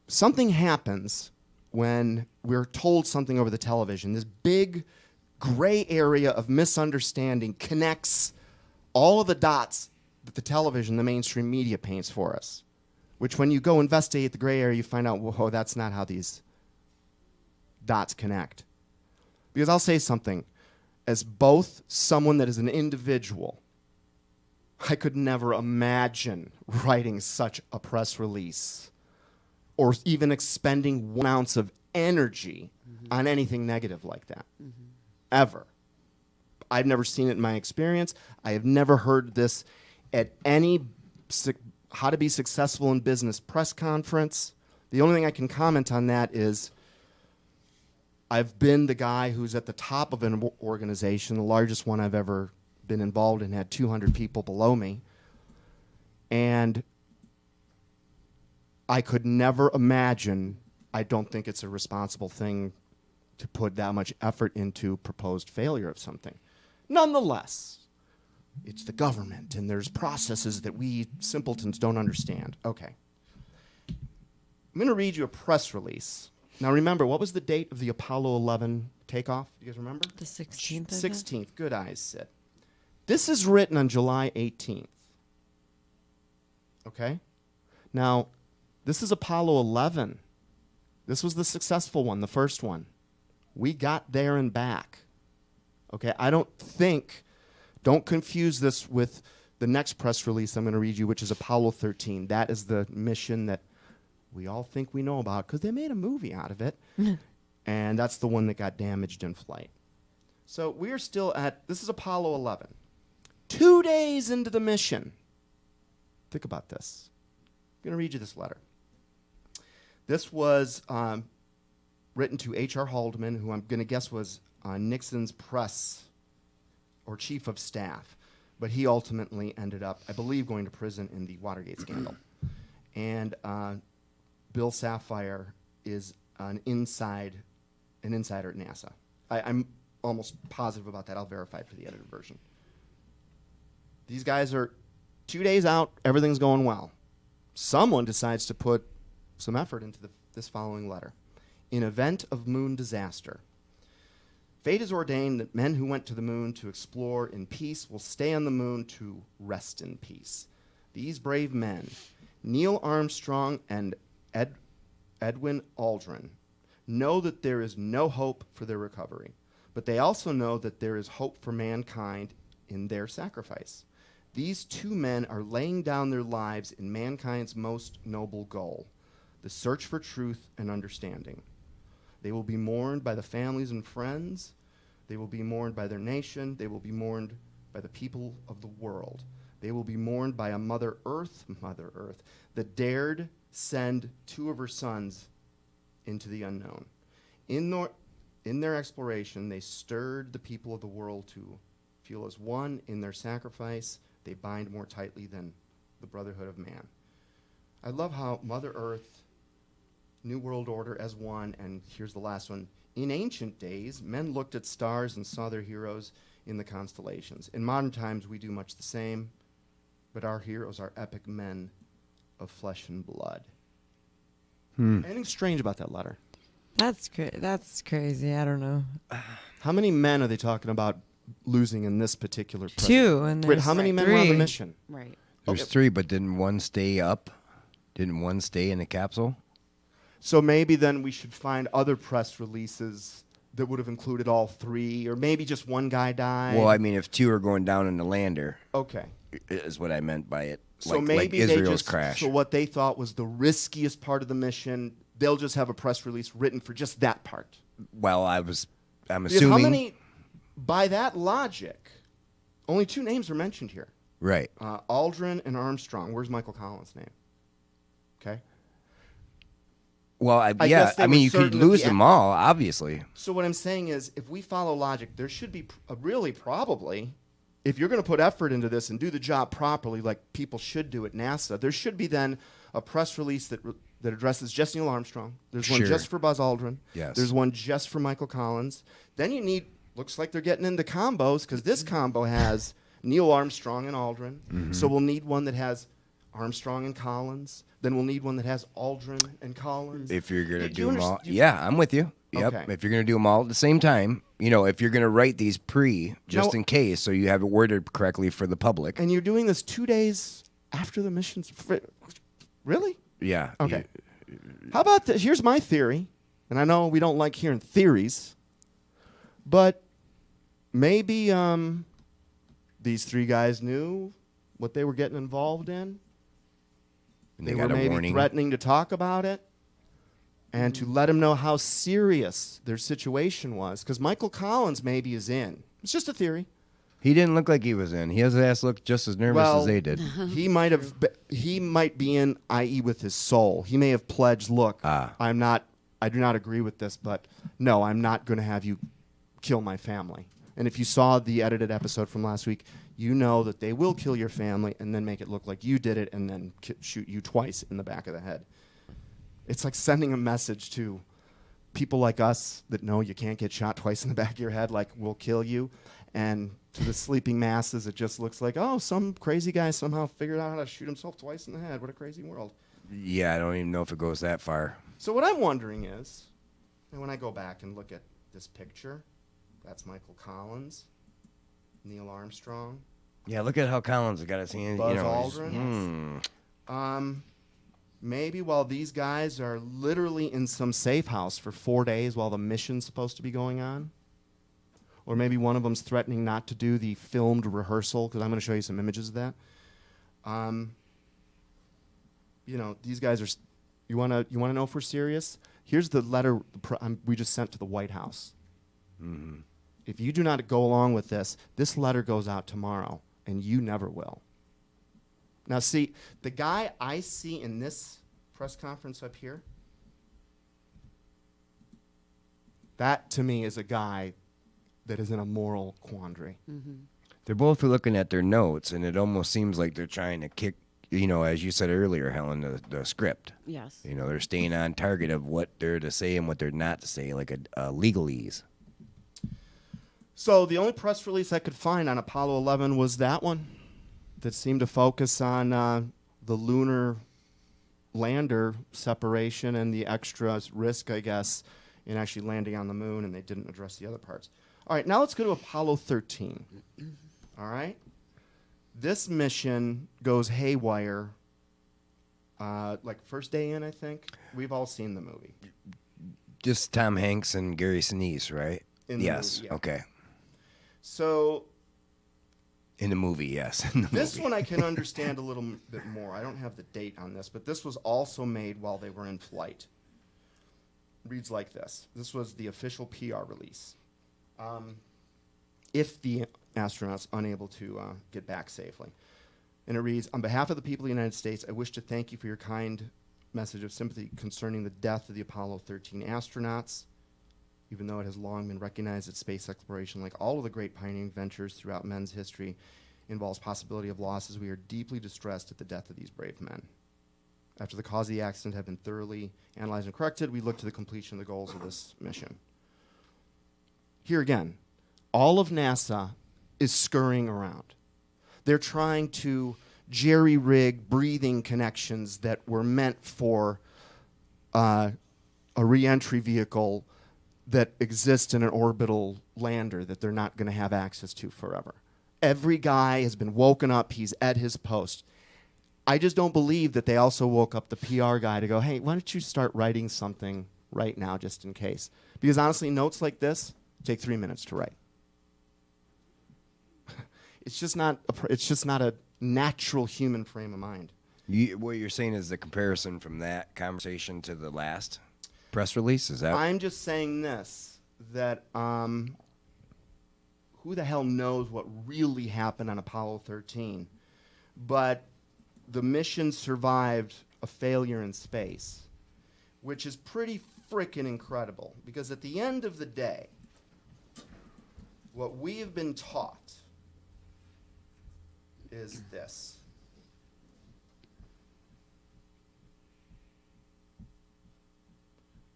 something happens when we're told something over the television, this big gray area of misunderstanding connects all of the dots that the television, the mainstream media paints for us, which when you go investigate the gray area, you find out, whoa, that's not how these dots connect. Because I'll say something, as both someone that is an individual, I could never imagine writing such a press release or even expending 1 ounce of energy on anything negative like that, ever. I've never seen it in my experience. I have never heard this at any how to be successful in business press conference. The only thing I can comment on that is I've been the guy who's at the top of an organization, the largest one I've ever been involved in, had 200 people below me. And I could never imagine, I don't think it's a responsible thing to put that much effort into proposed failure of something. Nonetheless, it's the government, and there's processes that we simpletons don't understand. Okay. I'm going to read you a press release. Now remember, what was the date of the Apollo 11 takeoff? Do you guys remember? The 16th. 16th. Good eyes, Sid. This is written on July 18th. Okay? Now, this is Apollo 11. This was the successful one, the first one. We got there and back. Okay? Don't confuse this with the next press release I'm going to read you, which is Apollo 13. That is the mission that we all think we know about because they made a movie out of it. And that's the one that got damaged in flight. So we're still this is Apollo 11. 2 days into the mission. Think about this. I'm going to read you this letter. This was written to H.R. Haldeman, who I'm going to guess was Nixon's press or chief of staff. But he ultimately ended up, I believe, going to prison in the Watergate scandal. And Bill Sapphire is an insider at NASA. I'm almost positive about that. I'll verify it for the edited version. These guys are 2 days out. Everything's going well. Someone decides to put some effort into this following letter. In event of moon disaster, fate has ordained that men who went to the moon to explore in peace will stay on the moon to rest in peace. These brave men, Neil Armstrong and Edwin Aldrin, know that there is no hope for their recovery, but they also know that there is hope for mankind in their sacrifice. These two men are laying down their lives in mankind's most noble goal, the search for truth and understanding. They will be mourned by the families and friends. They will be mourned by their nation. They will be mourned by the people of the world. They will be mourned by a Mother Earth, that dared send two of her sons into the unknown. In their exploration, they stirred the people of the world to feel as one. In their sacrifice, they bind more tightly than the brotherhood of man. I love how Mother Earth, New World Order as one, and here's the last one. In ancient days, men looked at stars and saw their heroes in the constellations. In modern times, we do much the same, but our heroes are epic men of flesh and blood. Anything strange about that letter? That's crazy. I don't know. How many men are they talking about losing in this particular project? 2, and Wait, there's how many men 3. were on the mission? Right. There's 3, but didn't one stay up? Didn't one stay in the capsule? So maybe then we should find other press releases that would have included all 3, or maybe just one guy died. Well, I mean, if 2 are going down in the lander, Okay. is what I meant by it. So like maybe Israel's they just, crash. so what they thought was the riskiest part of the mission, they'll just have a press release written for just that part. Well, I'm Because assuming. how many, by that logic, only 2 names are mentioned here. Right. Aldrin and Armstrong. Where's Michael Collins' name? Okay. Well, I yeah. guess they I mean, were you could certain that lose the them all, obviously. So what I'm saying is, if we follow logic, there should be really probably, if you're going to put effort into this and do the job properly, like people should do at NASA, there should be then a press release that addresses just Neil Armstrong. There's one Sure. just for Buzz Aldrin. Yes. There's one just for Michael Collins. Then you need, looks like they're getting into combos, because this combo has Neil Armstrong and Aldrin. So we'll need one that has Armstrong and Collins. Then we'll need one that has Aldrin and Collins. If you're gonna Do do you them all, underst- yeah, I'm with you. Yep. Okay. If you're gonna do them all at the same time, if you're gonna write these just No. in case, so you have it worded correctly for the public. And you're doing this 2 days after the missions. Really? Yeah. Okay. How about this? Here's my theory, and I know we don't like hearing theories, but maybe these 3 guys knew what they were getting involved in. And They got were a maybe warning. threatening to talk about it and to let them know how serious their situation was. Because Michael Collins maybe is in. It's just a theory. He didn't look like he was in. His ass looked just as nervous Well, as they did. He might have. He might be in, i.e., with his soul. He may have pledged. Look, I do not agree with this, but no, I'm not going to have you kill my family. And if you saw the edited episode from last week, you know that they will kill your family and then make it look like you did it and then shoot you twice in the back of the head. It's like sending a message to people like us that know you can't get shot twice in the back of your head, like, we'll kill you. And to the sleeping masses, it just looks like, oh, some crazy guy somehow figured out how to shoot himself twice in the head. What a crazy world. Yeah, I don't even know if it goes that far. So what I'm wondering is, and when I go back and look at this picture, that's Michael Collins, Neil Armstrong, Yeah, look at how Collins got his hands. Buzz He's- Aldrin. Maybe while these guys are literally in some safe house for 4 days while the mission's supposed to be going on, or maybe one of them's threatening not to do the filmed rehearsal, because I'm going to show you some images of that. These guys are. You want to know if we're serious? Here's the letter we just sent to the White House. Mm-hmm. If you do not go along with this letter goes out tomorrow, and you never will. Now, see, the guy I see in this press conference up here, that to me is a guy that is in a moral quandary. They're both looking at their notes, and it almost seems like they're trying to kick, as you said earlier, Helen, the script. Yes. They're staying on target of what they're to say and what they're not to say, like a legalese. So the only press release I could find on Apollo 11 was that one that seemed to focus on the lunar lander separation and the extra risk, I guess, in actually landing on the moon, and they didn't address the other parts. All right, now let's go to Apollo 13. All right? This mission goes haywire, like first day in, I think. We've all seen the movie. Just Tom Hanks and Gary Sinise, right? In the Yes. movie, yeah. Okay. So In the movie, yes. this one I can understand a little bit more. I don't have the date on this, but this was also made while they were in flight. It reads like this. This was the official PR release. If the astronauts unable to get back safely. And it reads, on behalf of the people of the United States, I wish to thank you for your kind message of sympathy concerning the death of the Apollo 13 astronauts. Even though it has long been recognized that space exploration, like all of the great pioneering ventures throughout men's history, involves possibility of losses, we are deeply distressed at the death of these brave men. After the cause of the accident have been thoroughly analyzed and corrected, we look to the completion of the goals of this mission. Here again, all of NASA is scurrying around. They're trying to jerry-rig breathing connections that were meant for a re-entry vehicle that exists in an orbital lander that they're not going to have access to forever. Every guy has been woken up. He's at his post. I just don't believe that they also woke up the PR guy to go, hey, why don't you start writing something right now just in case? Because honestly, notes like this take 3 minutes to write. It's just not a natural human frame of mind. What you're saying is the comparison from that conversation to the last press release? Is that? I'm just saying this, that who the hell knows what really happened on Apollo 13, but the mission survived a failure in space, which is pretty frickin' incredible, because at the end of the day, what we have been taught is this.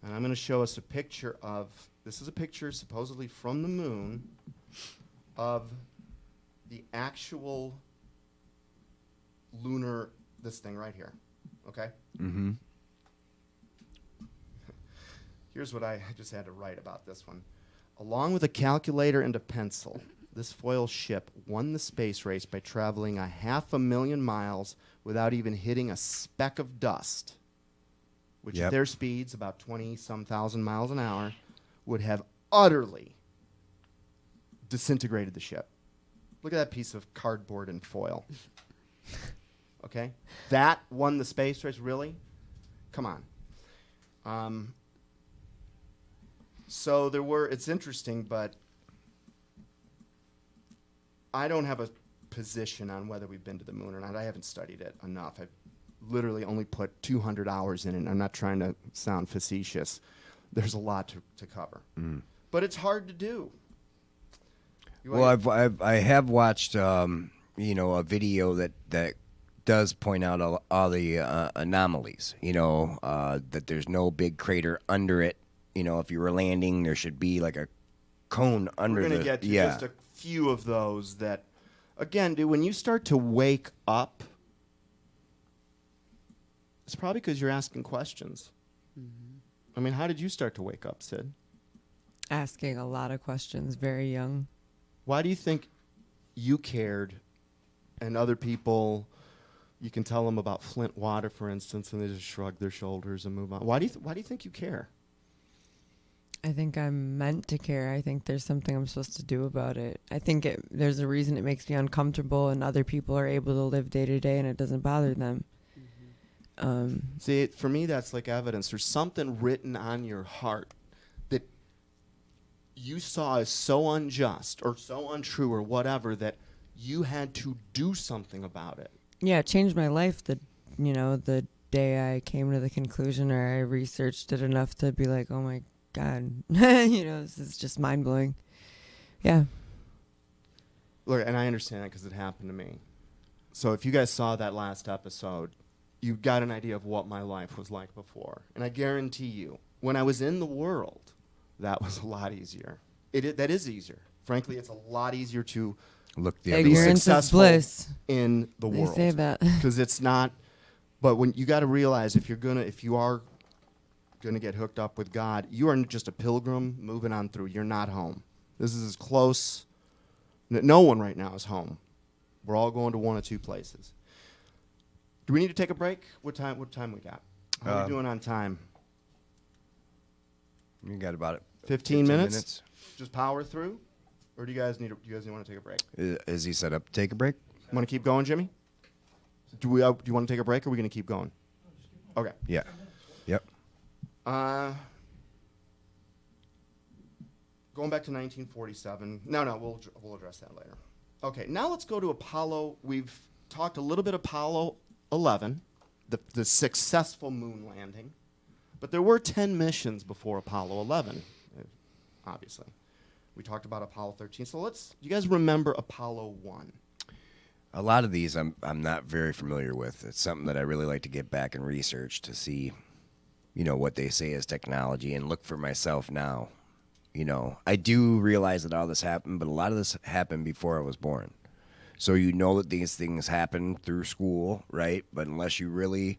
And I'm going to show us a picture of, this is a picture supposedly from the moon, of the actual lunar this thing right here. Okay? Mm-hmm. Here's what I just had to write about this one. Along with a calculator and a pencil, this foil ship won the space race by traveling 500,000 miles without even hitting a speck of dust, which Yep. at their speeds, about 20-some thousand miles an hour, would have utterly disintegrated the ship. Look at that piece of cardboard and foil. Okay? That won the space race, really? Come on. So it's interesting, but I don't have a position on whether we've been to the moon or not. I haven't studied it enough. I've literally only put 200 hours in it. I'm not trying to sound facetious. There's a lot to cover. But it's hard to do. Well, I have watched a video that does point out all the anomalies. That there's no big crater under it. If you were landing, there should be like a cone under We're the. going to get to just a few of those that, again, dude, when you start to wake up, it's probably because you're asking questions. I mean, how did you start to wake up, Sid? Asking a lot of questions, very young. Why do you think you cared and other people, you can tell them about Flint water, for instance, and they just shrug their shoulders and move on? Why do you think you care? I think I'm meant to care. I think there's something I'm supposed to do about it. I think there's a reason it makes me uncomfortable, and other people are able to live day to day, and it doesn't bother them. See, for me, that's like evidence. There's something written on your heart that you saw as so unjust or so untrue or whatever that you had to do something about it. Yeah, it changed my life. The day I came to the conclusion, or I researched it enough to be like, oh my God, this is just mind blowing. Yeah. Look, and I understand that because it happened to me. So if you guys saw that last episode, you got an idea of what my life was like before. And I guarantee you, when I was in the world, that was a lot easier. That is easier. Frankly, it's a lot easier to Look the be other way. Ignorance is successful bliss. in the They world. say that. Because it's not. But when you got to realize if you are gonna get hooked up with God, you are just a pilgrim moving on through. You're not home. This is as close. No one right now is home. We're all going to one or two places. Do we need to take a break? What time we got? How are we doing on time? You got about it. 15 minutes? Just power through? Or do you guys want to take a break? Is he set up to take a break? Want to keep going, Jimmy? Do you want to take a break, or are we going to keep going? Okay. Yeah. Yep. Going back to 1947. No, we'll address that later. Okay, now let's go to Apollo. We've talked a little bit Apollo 11, the successful moon landing. But there were 10 missions before Apollo 11, obviously. We talked about Apollo 13. So you guys remember Apollo 1? A lot of these I'm not very familiar with. It's something that I really like to get back and research to see, what they say is technology and look for myself now. I do realize that all this happened, but a lot of this happened before I was born. So that these things happen through school, right? But unless you really,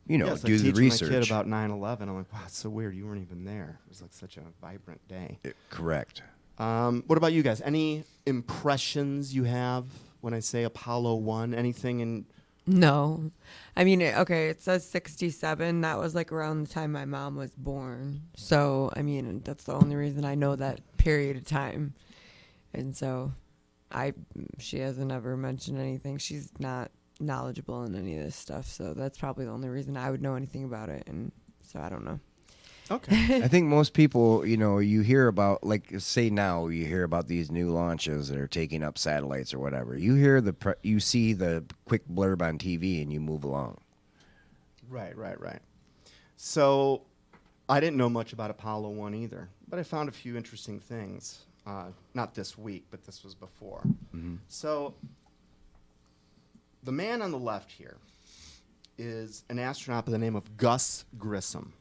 Yeah, it's do like the teaching research. my kid about 9/11. I'm like, wow, it's so weird. You weren't even there. It was like such a vibrant day. Correct. What about you guys? Any impressions you have when I say Apollo 1? Anything in... No. I mean, it says 67. That was like around the time my mom was born. So, I mean, that's the only reason I know that period of time. And so she hasn't ever mentioned anything. She's not knowledgeable in any of this stuff. So that's probably the only reason I would know anything about it. And so I don't know. Okay. I think most people, you hear about, like, say now, you hear about these new launches that are taking up satellites or whatever. You hear you see the quick blurb on TV and you move along. Right. So I didn't know much about Apollo 1 either, but I found a few interesting things. Not this week, but this was before. Mm-hmm. So the man on the left here is an astronaut by the name of Gus Grissom.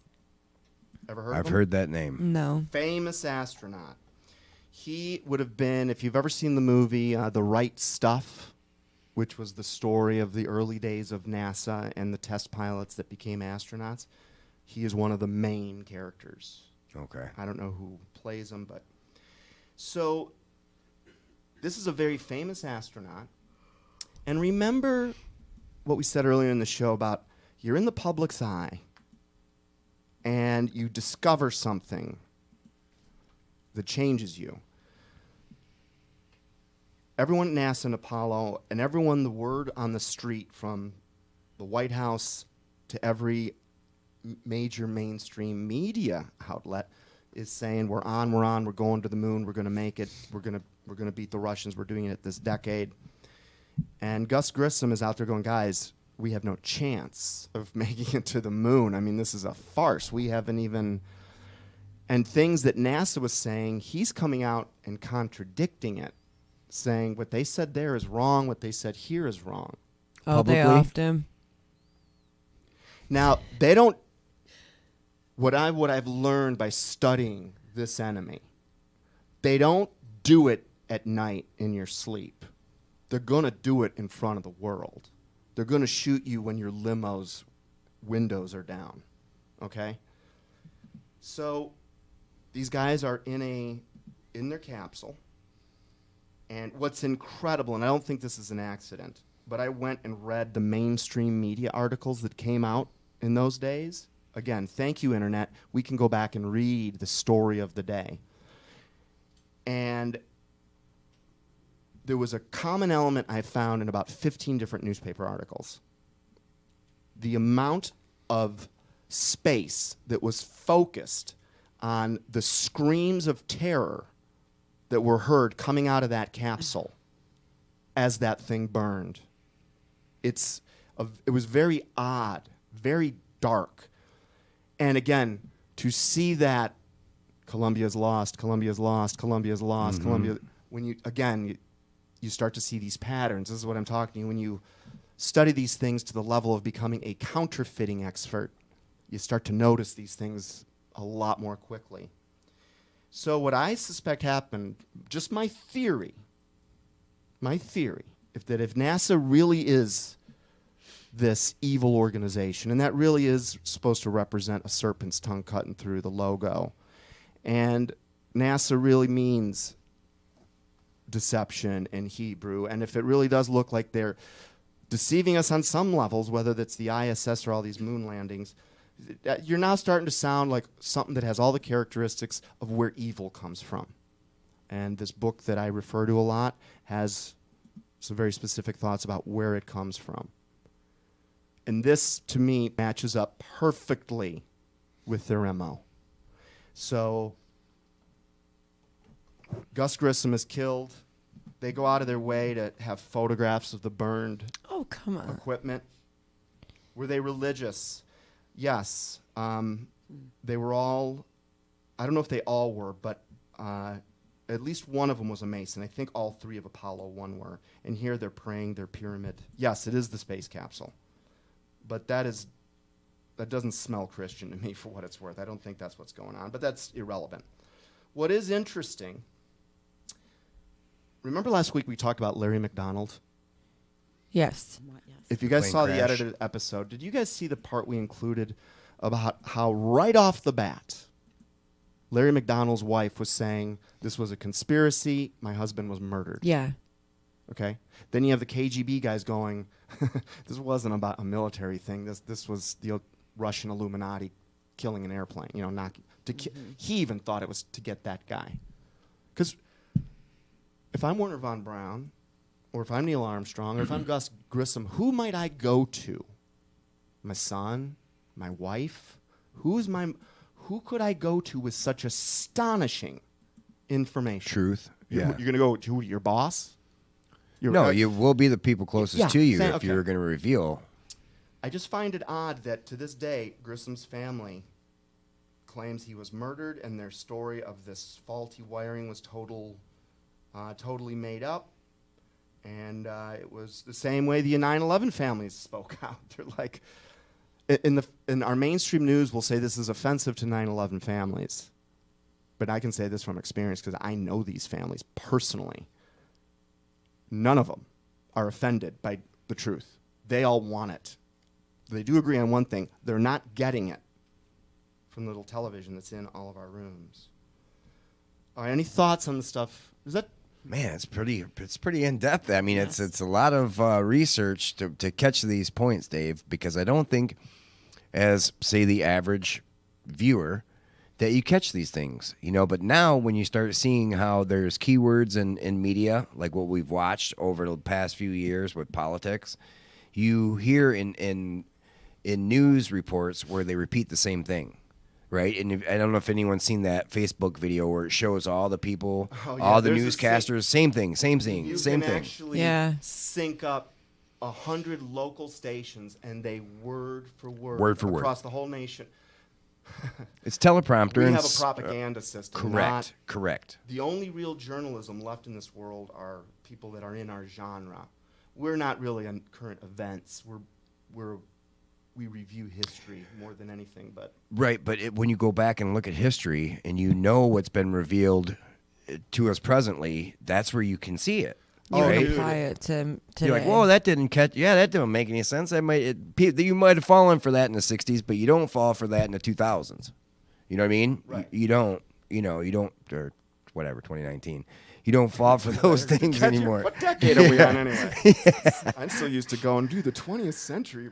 Ever heard of I've him? heard that name. No. Famous astronaut. He would have been, if you've ever seen the movie The Right Stuff, which was the story of the early days of NASA and the test pilots that became astronauts. He is one of the main characters. Okay. I don't know who plays him, but so this is a very famous astronaut. And remember what we said earlier in the show about you're in the public's eye and you discover something that changes you. Everyone at NASA and Apollo, and everyone, the word on the street from the White House to every major mainstream media outlet is saying, we're on, we're going to the moon, we're going to make it, we're going to beat the Russians, we're doing it this decade. And Gus Grissom is out there going, guys, we have no chance of making it to the moon. I mean, this is a farce. We haven't even... And things that NASA was saying, he's coming out and contradicting it, saying what they said there is wrong, what they said here is wrong. Oh, they offed him. Now, they don't... What I've learned by studying this enemy, they don't do it at night in your sleep. They're going to do it in front of the world. They're going to shoot you when your limo's windows are down. Okay? So these guys are in their capsule. And what's incredible, and I don't think this is an accident, but I went and read the mainstream media articles that came out in those days. Again, thank you, Internet. We can go back and read the story of the day. And there was a common element I found in about 15 different newspaper articles. The amount of space that was focused on the screams of terror that were heard coming out of that capsule as that thing burned. It was very odd, very dark. And again, to see that Columbia's lost, Columbia's lost, Columbia's lost, Columbia, when you start to see these patterns. This is what I'm talking to you. When you study these things to the level of becoming a counterfeiting expert, you start to notice these things a lot more quickly. So what I suspect happened, just my theory, if NASA really is this evil organization, and that really is supposed to represent a serpent's tongue cutting through the logo, and NASA really means deception in Hebrew, and if it really does look like they're deceiving us on some levels, whether that's the ISS or all these moon landings, you're now starting to sound like something that has all the characteristics of where evil comes from. And this book that I refer to a lot has some very specific thoughts about where it comes from. And this, to me, matches up perfectly with their MO. So Gus Grissom is killed. They go out of their way to have photographs of the burned equipment. Were they religious? Yes. They were all, I don't know if they all were, but at least one of them was a Mason. I think all three of Apollo 1 were. And here they're praying their pyramid. Yes, it is the space capsule. But that doesn't smell Christian to me, for what it's worth. I don't think that's what's going on, but that's irrelevant. What is interesting, remember last week we talked about Larry McDonald? Yes. If you guys Plane saw crash. the edited episode, did you guys see the part we included about how right off the bat, Larry McDonald's wife was saying, this was a conspiracy, my husband was murdered? Yeah. Okay? Then you have the KGB guys going, this wasn't about a military thing. This was the Russian Illuminati killing an airplane. You know, he even thought it was to get that guy. Because if I'm Werner von Braun, or if I'm Neil Armstrong, or if I'm Gus Grissom, who might I go to? My son? My wife? Who could I go to with such astonishing information? Truth. You're Yeah. going to go to your boss? No, you will be the people closest Yeah, to you if okay. you're going to reveal. I just find it odd that to this day, Grissom's family claims he was murdered, and their story of this faulty wiring was totally made up. And it was the same way the 9/11 families spoke out. They're like, in our mainstream news, we'll say this is offensive to 9/11 families. But I can say this from experience because I know these families personally. None of them are offended by the truth. They all want it. They do agree on one thing. They're not getting it from the little television that's in all of our rooms. All right, any thoughts on the stuff? Is that Man, it's pretty in depth. I mean, it's a lot of research to catch these points, Dave. Because I don't think, as say the average viewer, that you catch these things, But now, when you start seeing how there's keywords in media, like what we've watched over the past few years with politics, you hear in news reports where they repeat the same thing. Right, and I don't know if anyone's seen that Facebook video where it shows all the people, all the newscasters, same thing, same thing. you can actually sync up 100 local stations, and they word for word across the whole nation. It's teleprompter. We and have a propaganda system. Correct. The only real journalism left in this world are people that are in our genre. We're not really on current events. We review history more than anything, but Right, but when you go back and look at history and what's been revealed to us presently, that's where you can see it. You right? can apply it to today. You're like, whoa, that didn't make any sense. You might have fallen for that in the 60s, but you don't fall for that in the 2000s. You know what I mean? Right. You don't, or whatever, 2019. You don't fall for those things anymore. What decade are we on anyway? I'm still used to going, dude, the 20th century.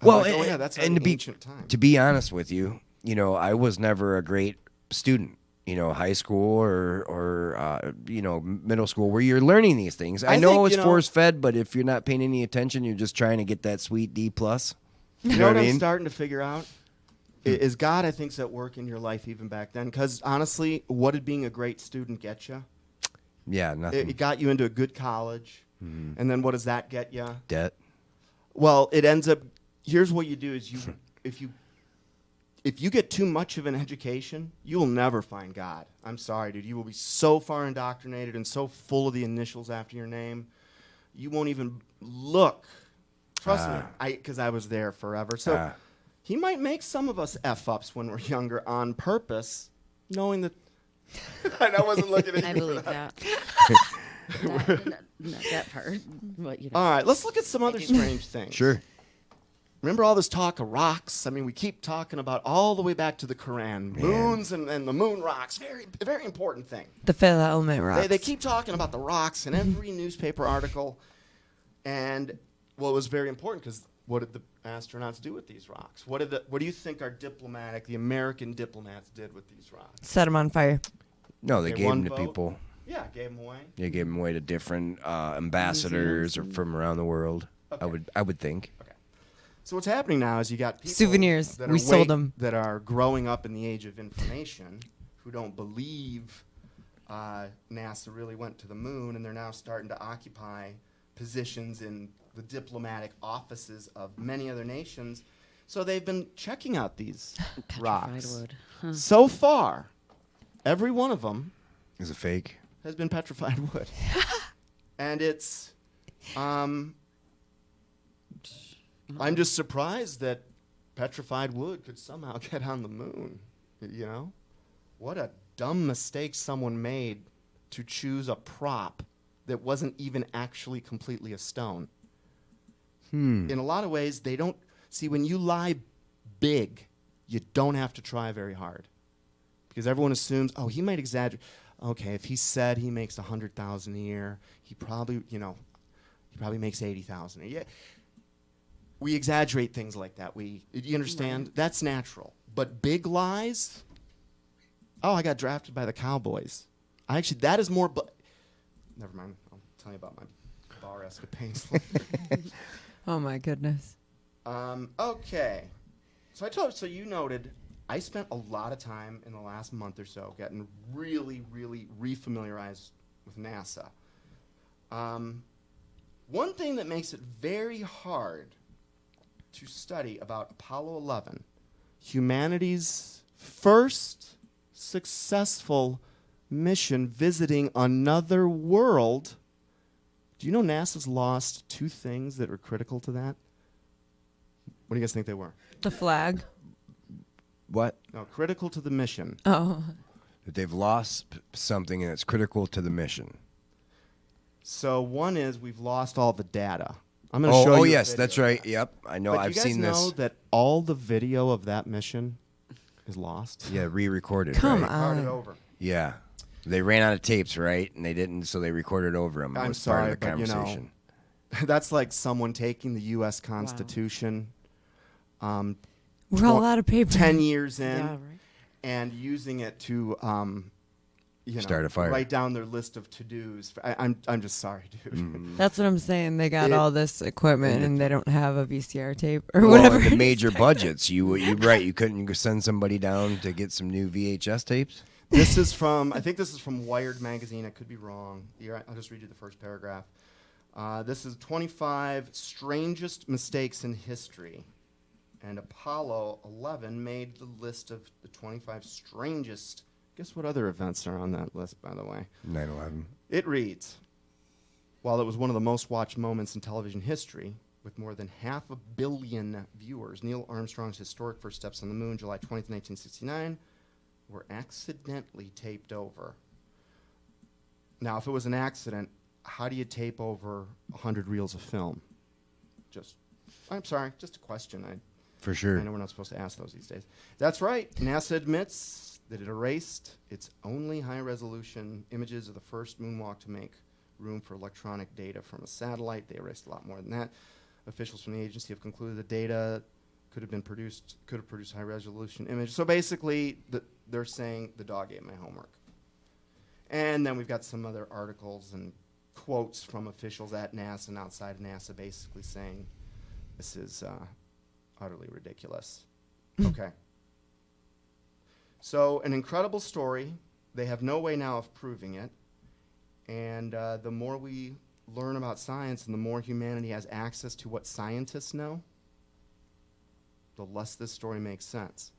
Well, That's and ancient time. to be honest with you, I was never a great student. High school or middle school where you're learning these things. I know think, it's force fed, but if you're not paying any attention, you're just trying to get that sweet D+. You know what I'm starting to figure out? Is God, I think, is at work in your life even back then? Because honestly, what did being a great student get you? Yeah, nothing. It got you into a good college, and then what does that get you? Debt. Well, it ends up. Here's what you do: is if you get too much of an education, you will never find God. I'm sorry, dude. You will be so far indoctrinated and so full of the initials after your name, you won't even look. Trust me, because I was there forever. So he might make some of us F-ups when we're younger on purpose, knowing that. I wasn't looking at you. I believe that. Not that part. But, All right, let's look at some other strange things. Sure. Remember all this talk of rocks? I mean, we keep talking about all the way back to the Quran. Moons and the moon rocks. Very, very important thing. The fifth element rocks. They keep talking about the rocks in every newspaper article. And, well, it was very important because what did the astronauts do with these rocks? What do you think the American diplomats did with these rocks? Set them on fire. No, they gave them to vote? people. Yeah, gave them away. They gave them away to different ambassadors or from around the world. Okay. I would think. So what's happening now is you got people Souvenirs. that We sold them. that are growing up in the age of information who don't believe NASA really went to the moon, and they're now starting to occupy positions in the diplomatic offices of many other nations. So they've been checking out these rocks. wood. Huh. So far, every one of them Is it fake? has been petrified wood. And it's I'm just surprised that petrified wood could somehow get on the moon. What a dumb mistake someone made to choose a prop that wasn't even actually completely a stone. In a lot of ways, they don't see, when you lie big, you don't have to try very hard, because everyone assumes, oh, he might exaggerate. Okay, if he said he makes $100,000 a year, he probably makes $80,000 a year. We exaggerate things like that. You understand? Right. That's natural. But big lies. Oh, I got drafted by the Cowboys. That is more. Never mind. I'll tell you about my bar escapades later. Oh my goodness. Okay. So you noted I spent a lot of time in the last month or so getting really, really refamiliarized with NASA. One thing that makes it very hard to study about Apollo 11, humanity's first successful mission visiting another world. Do you know NASA's lost two things that were critical to that? What do you guys think they were? The flag. What? No, critical to the mission. Oh. That they've lost something that's critical to the mission. So one is we've lost all the data. I'm going to show you. Oh a yes, video that's of right. that. Yep, I know. But I've you guys seen know this. that all the video of that mission is lost. Yeah, re-recorded. Come right? Started on. over. Yeah, they ran out of tapes, right? And they didn't, so they recorded over them. I'm was part sorry, of the but you know, conversation. that's like someone taking the U.S. Constitution, We're all out of paper. 10 years in, Yeah, right. and using it to, Start a fire. write down their list of to-dos. I'm just sorry, dude. Mm-hmm. That's what I'm saying. They got all this equipment and they don't have a VCR tape or Well, whatever. the it is major back budgets. You right. You couldn't send somebody down to get some new VHS tapes. This is from, I think this is from Wired magazine. I could be wrong. I'll just read you the first paragraph. This is 25 strangest mistakes in history. And Apollo 11 made the list of the 25 strangest. Guess what other events are on that list, by the way? 9/11. It reads, while it was one of the most watched moments in television history, with more than 500 million viewers, Neil Armstrong's historic first steps on the moon, July 20th, 1969, were accidentally taped over. Now, if it was an accident, how do you tape over 100 reels of film? I'm sorry, just a question. For sure. I know we're not supposed to ask those these days. That's right. NASA admits that it erased its only high-resolution images of the first moonwalk to make room for electronic data from a satellite. They erased a lot more than that. Officials from the agency have concluded the data could have produced high-resolution images. So basically, they're saying the dog ate my homework. And then we've got some other articles and quotes from officials at NASA and outside of NASA basically saying this is utterly ridiculous. Okay. So an incredible story. They have no way now of proving it. And the more we learn about science and the more humanity has access to what scientists know, the less this story makes sense.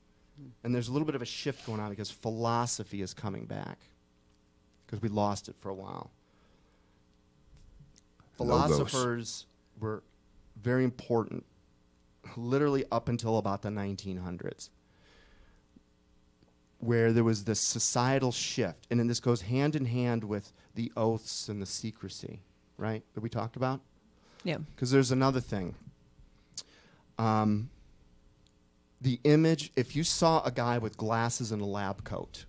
And there's a little bit of a shift going on because philosophy is coming back because we lost it for a while. Logos. Philosophers were very important, literally up until about the 1900s, where there was this societal shift. And then this goes hand in hand with the oaths and the secrecy, right, that we talked about? Yeah. Because there's another thing. The image, if you saw a guy with glasses and a lab coat,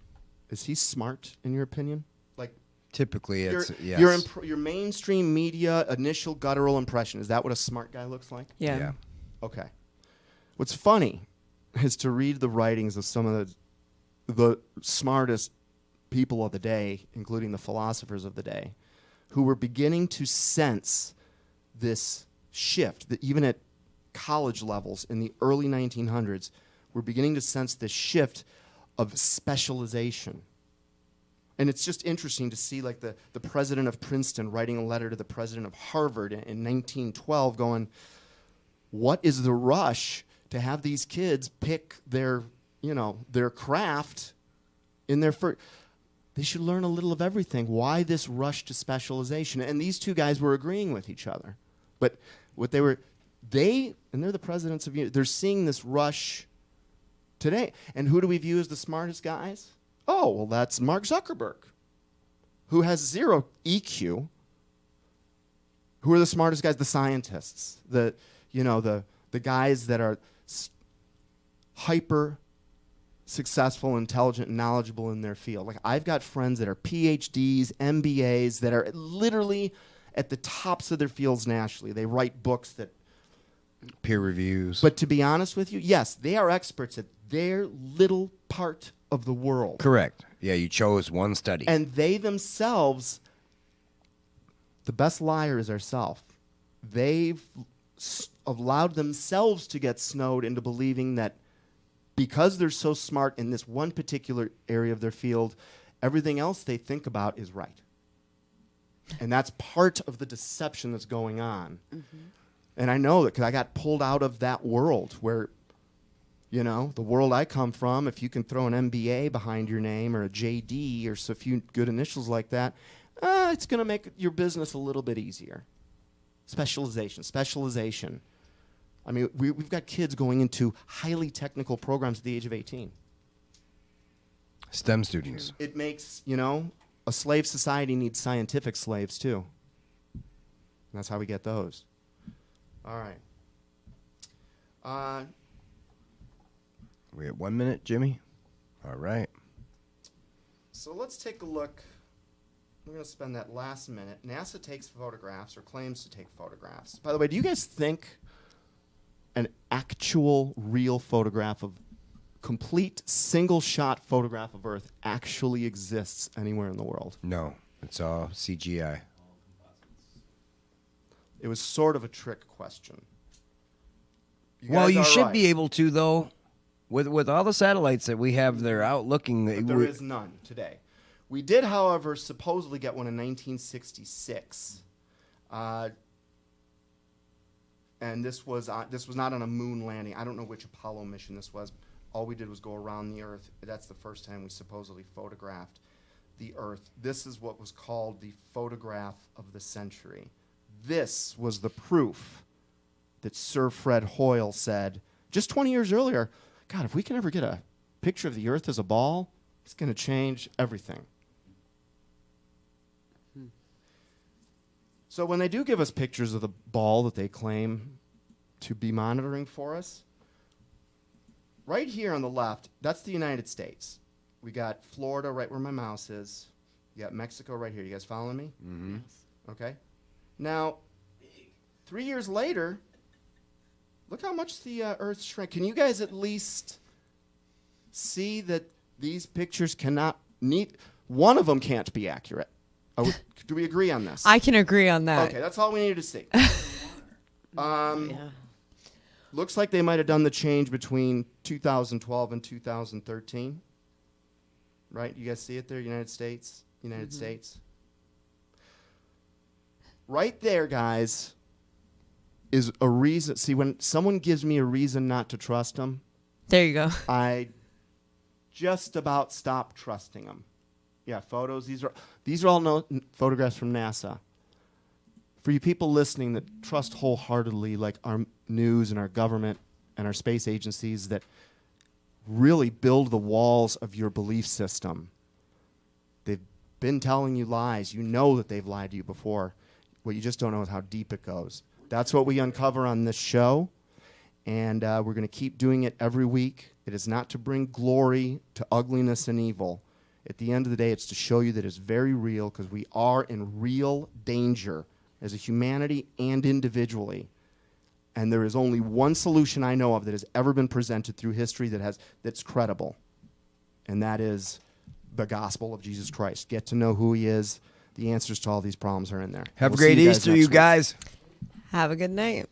is he smart in your opinion? Like Typically, it's yes. your mainstream media initial guttural impression, is that what a smart guy looks like? Yeah. Okay. What's funny is to read the writings of some of the smartest people of the day, including the philosophers of the day, who were beginning to sense this shift, that even at college levels in the early 1900s, we're beginning to sense this shift of specialization. And it's just interesting to see like the president of Princeton writing a letter to the president of Harvard in 1912 going, what is the rush to have these kids pick their craft in their first... They should learn a little of everything. Why this rush to specialization? And these two guys were agreeing with each other. But what and they're the presidents of, they're seeing this rush today. And who do we view as the smartest guys? Oh, well, that's Mark Zuckerberg, who has zero EQ. Who are the smartest guys? The scientists, the guys that are hyper successful, intelligent, and knowledgeable in their field. Like I've got friends that are PhDs, MBAs that are literally at the tops of their fields nationally. They write books that peer reviews. But to be honest with you, yes, they are experts at their little part of the world. Correct. Yeah, you chose one study. And they themselves, the best liar is ourselves. They've allowed themselves to get snowed into believing that because they're so smart in this one particular area of their field, everything else they think about is right. And that's part of the deception that's going on. Mm-hmm. And I know that because I got pulled out of that world where, the world I come from, if you can throw an MBA behind your name or a JD or so few good initials like that, it's going to make your business a little bit easier. Specialization. I mean, we've got kids going into highly technical programs at the age of 18. STEM students. It makes, a slave society needs scientific slaves too. That's how we get those. All right. We're at 1 minute, Jimmy. All right. So let's take a look. We're going to spend that last minute. NASA takes photographs or claims to take photographs. By the way, do you guys think an actual real photograph of complete single shot photograph of Earth actually exists anywhere in the world? No, it's all CGI. It was sort of a trick question. Well, guys you are should right, be able to, though. With all the satellites that we have, they're out looking. but there is none today. We did, however, supposedly get one in 1966. And this was not on a moon landing. I don't know which Apollo mission this was. All we did was go around the Earth. That's the first time we supposedly photographed the Earth. This is what was called the photograph of the century. This was the proof that Sir Fred Hoyle said just 20 years earlier, God, if we can ever get a picture of the Earth as a ball, it's going to change everything. So when they do give us pictures of the ball that they claim to be monitoring for us, right here on the left, that's the United States. We got Florida right where my mouse is. You got Mexico right here. You guys following me? Mm-hmm. Okay. Now, 3 years later, look how much the Earth shrank. Can you guys at least see that these pictures cannot one of them can't be accurate? Do we agree on this? I can agree on that. Okay, that's all we needed to see. Yeah. Looks like they might have done the change between 2012 and 2013. Right? You guys see it there? United States. United States. Right there, guys, is a reason. See, when someone gives me a reason not to trust them, There you go. I just about stop trusting them. Yeah, photos. These are all photographs from NASA. For you people listening that trust wholeheartedly, like our news and our government and our space agencies that really build the walls of your belief system, they've been telling you lies. You know that they've lied to you before. What you just don't know is how deep it goes. That's what we uncover on this show, and we're going to keep doing it every week. It is not to bring glory to ugliness and evil. At the end of the day, it's to show you that it's very real, because we are in real danger as a humanity and individually. And there is only one solution I know of that has ever been presented through history that's credible, and that is the gospel of Jesus Christ. Get to know who he is. The answers to all these problems are in there. Have a We'll see great you guys Easter, next you week. guys. Have a good night.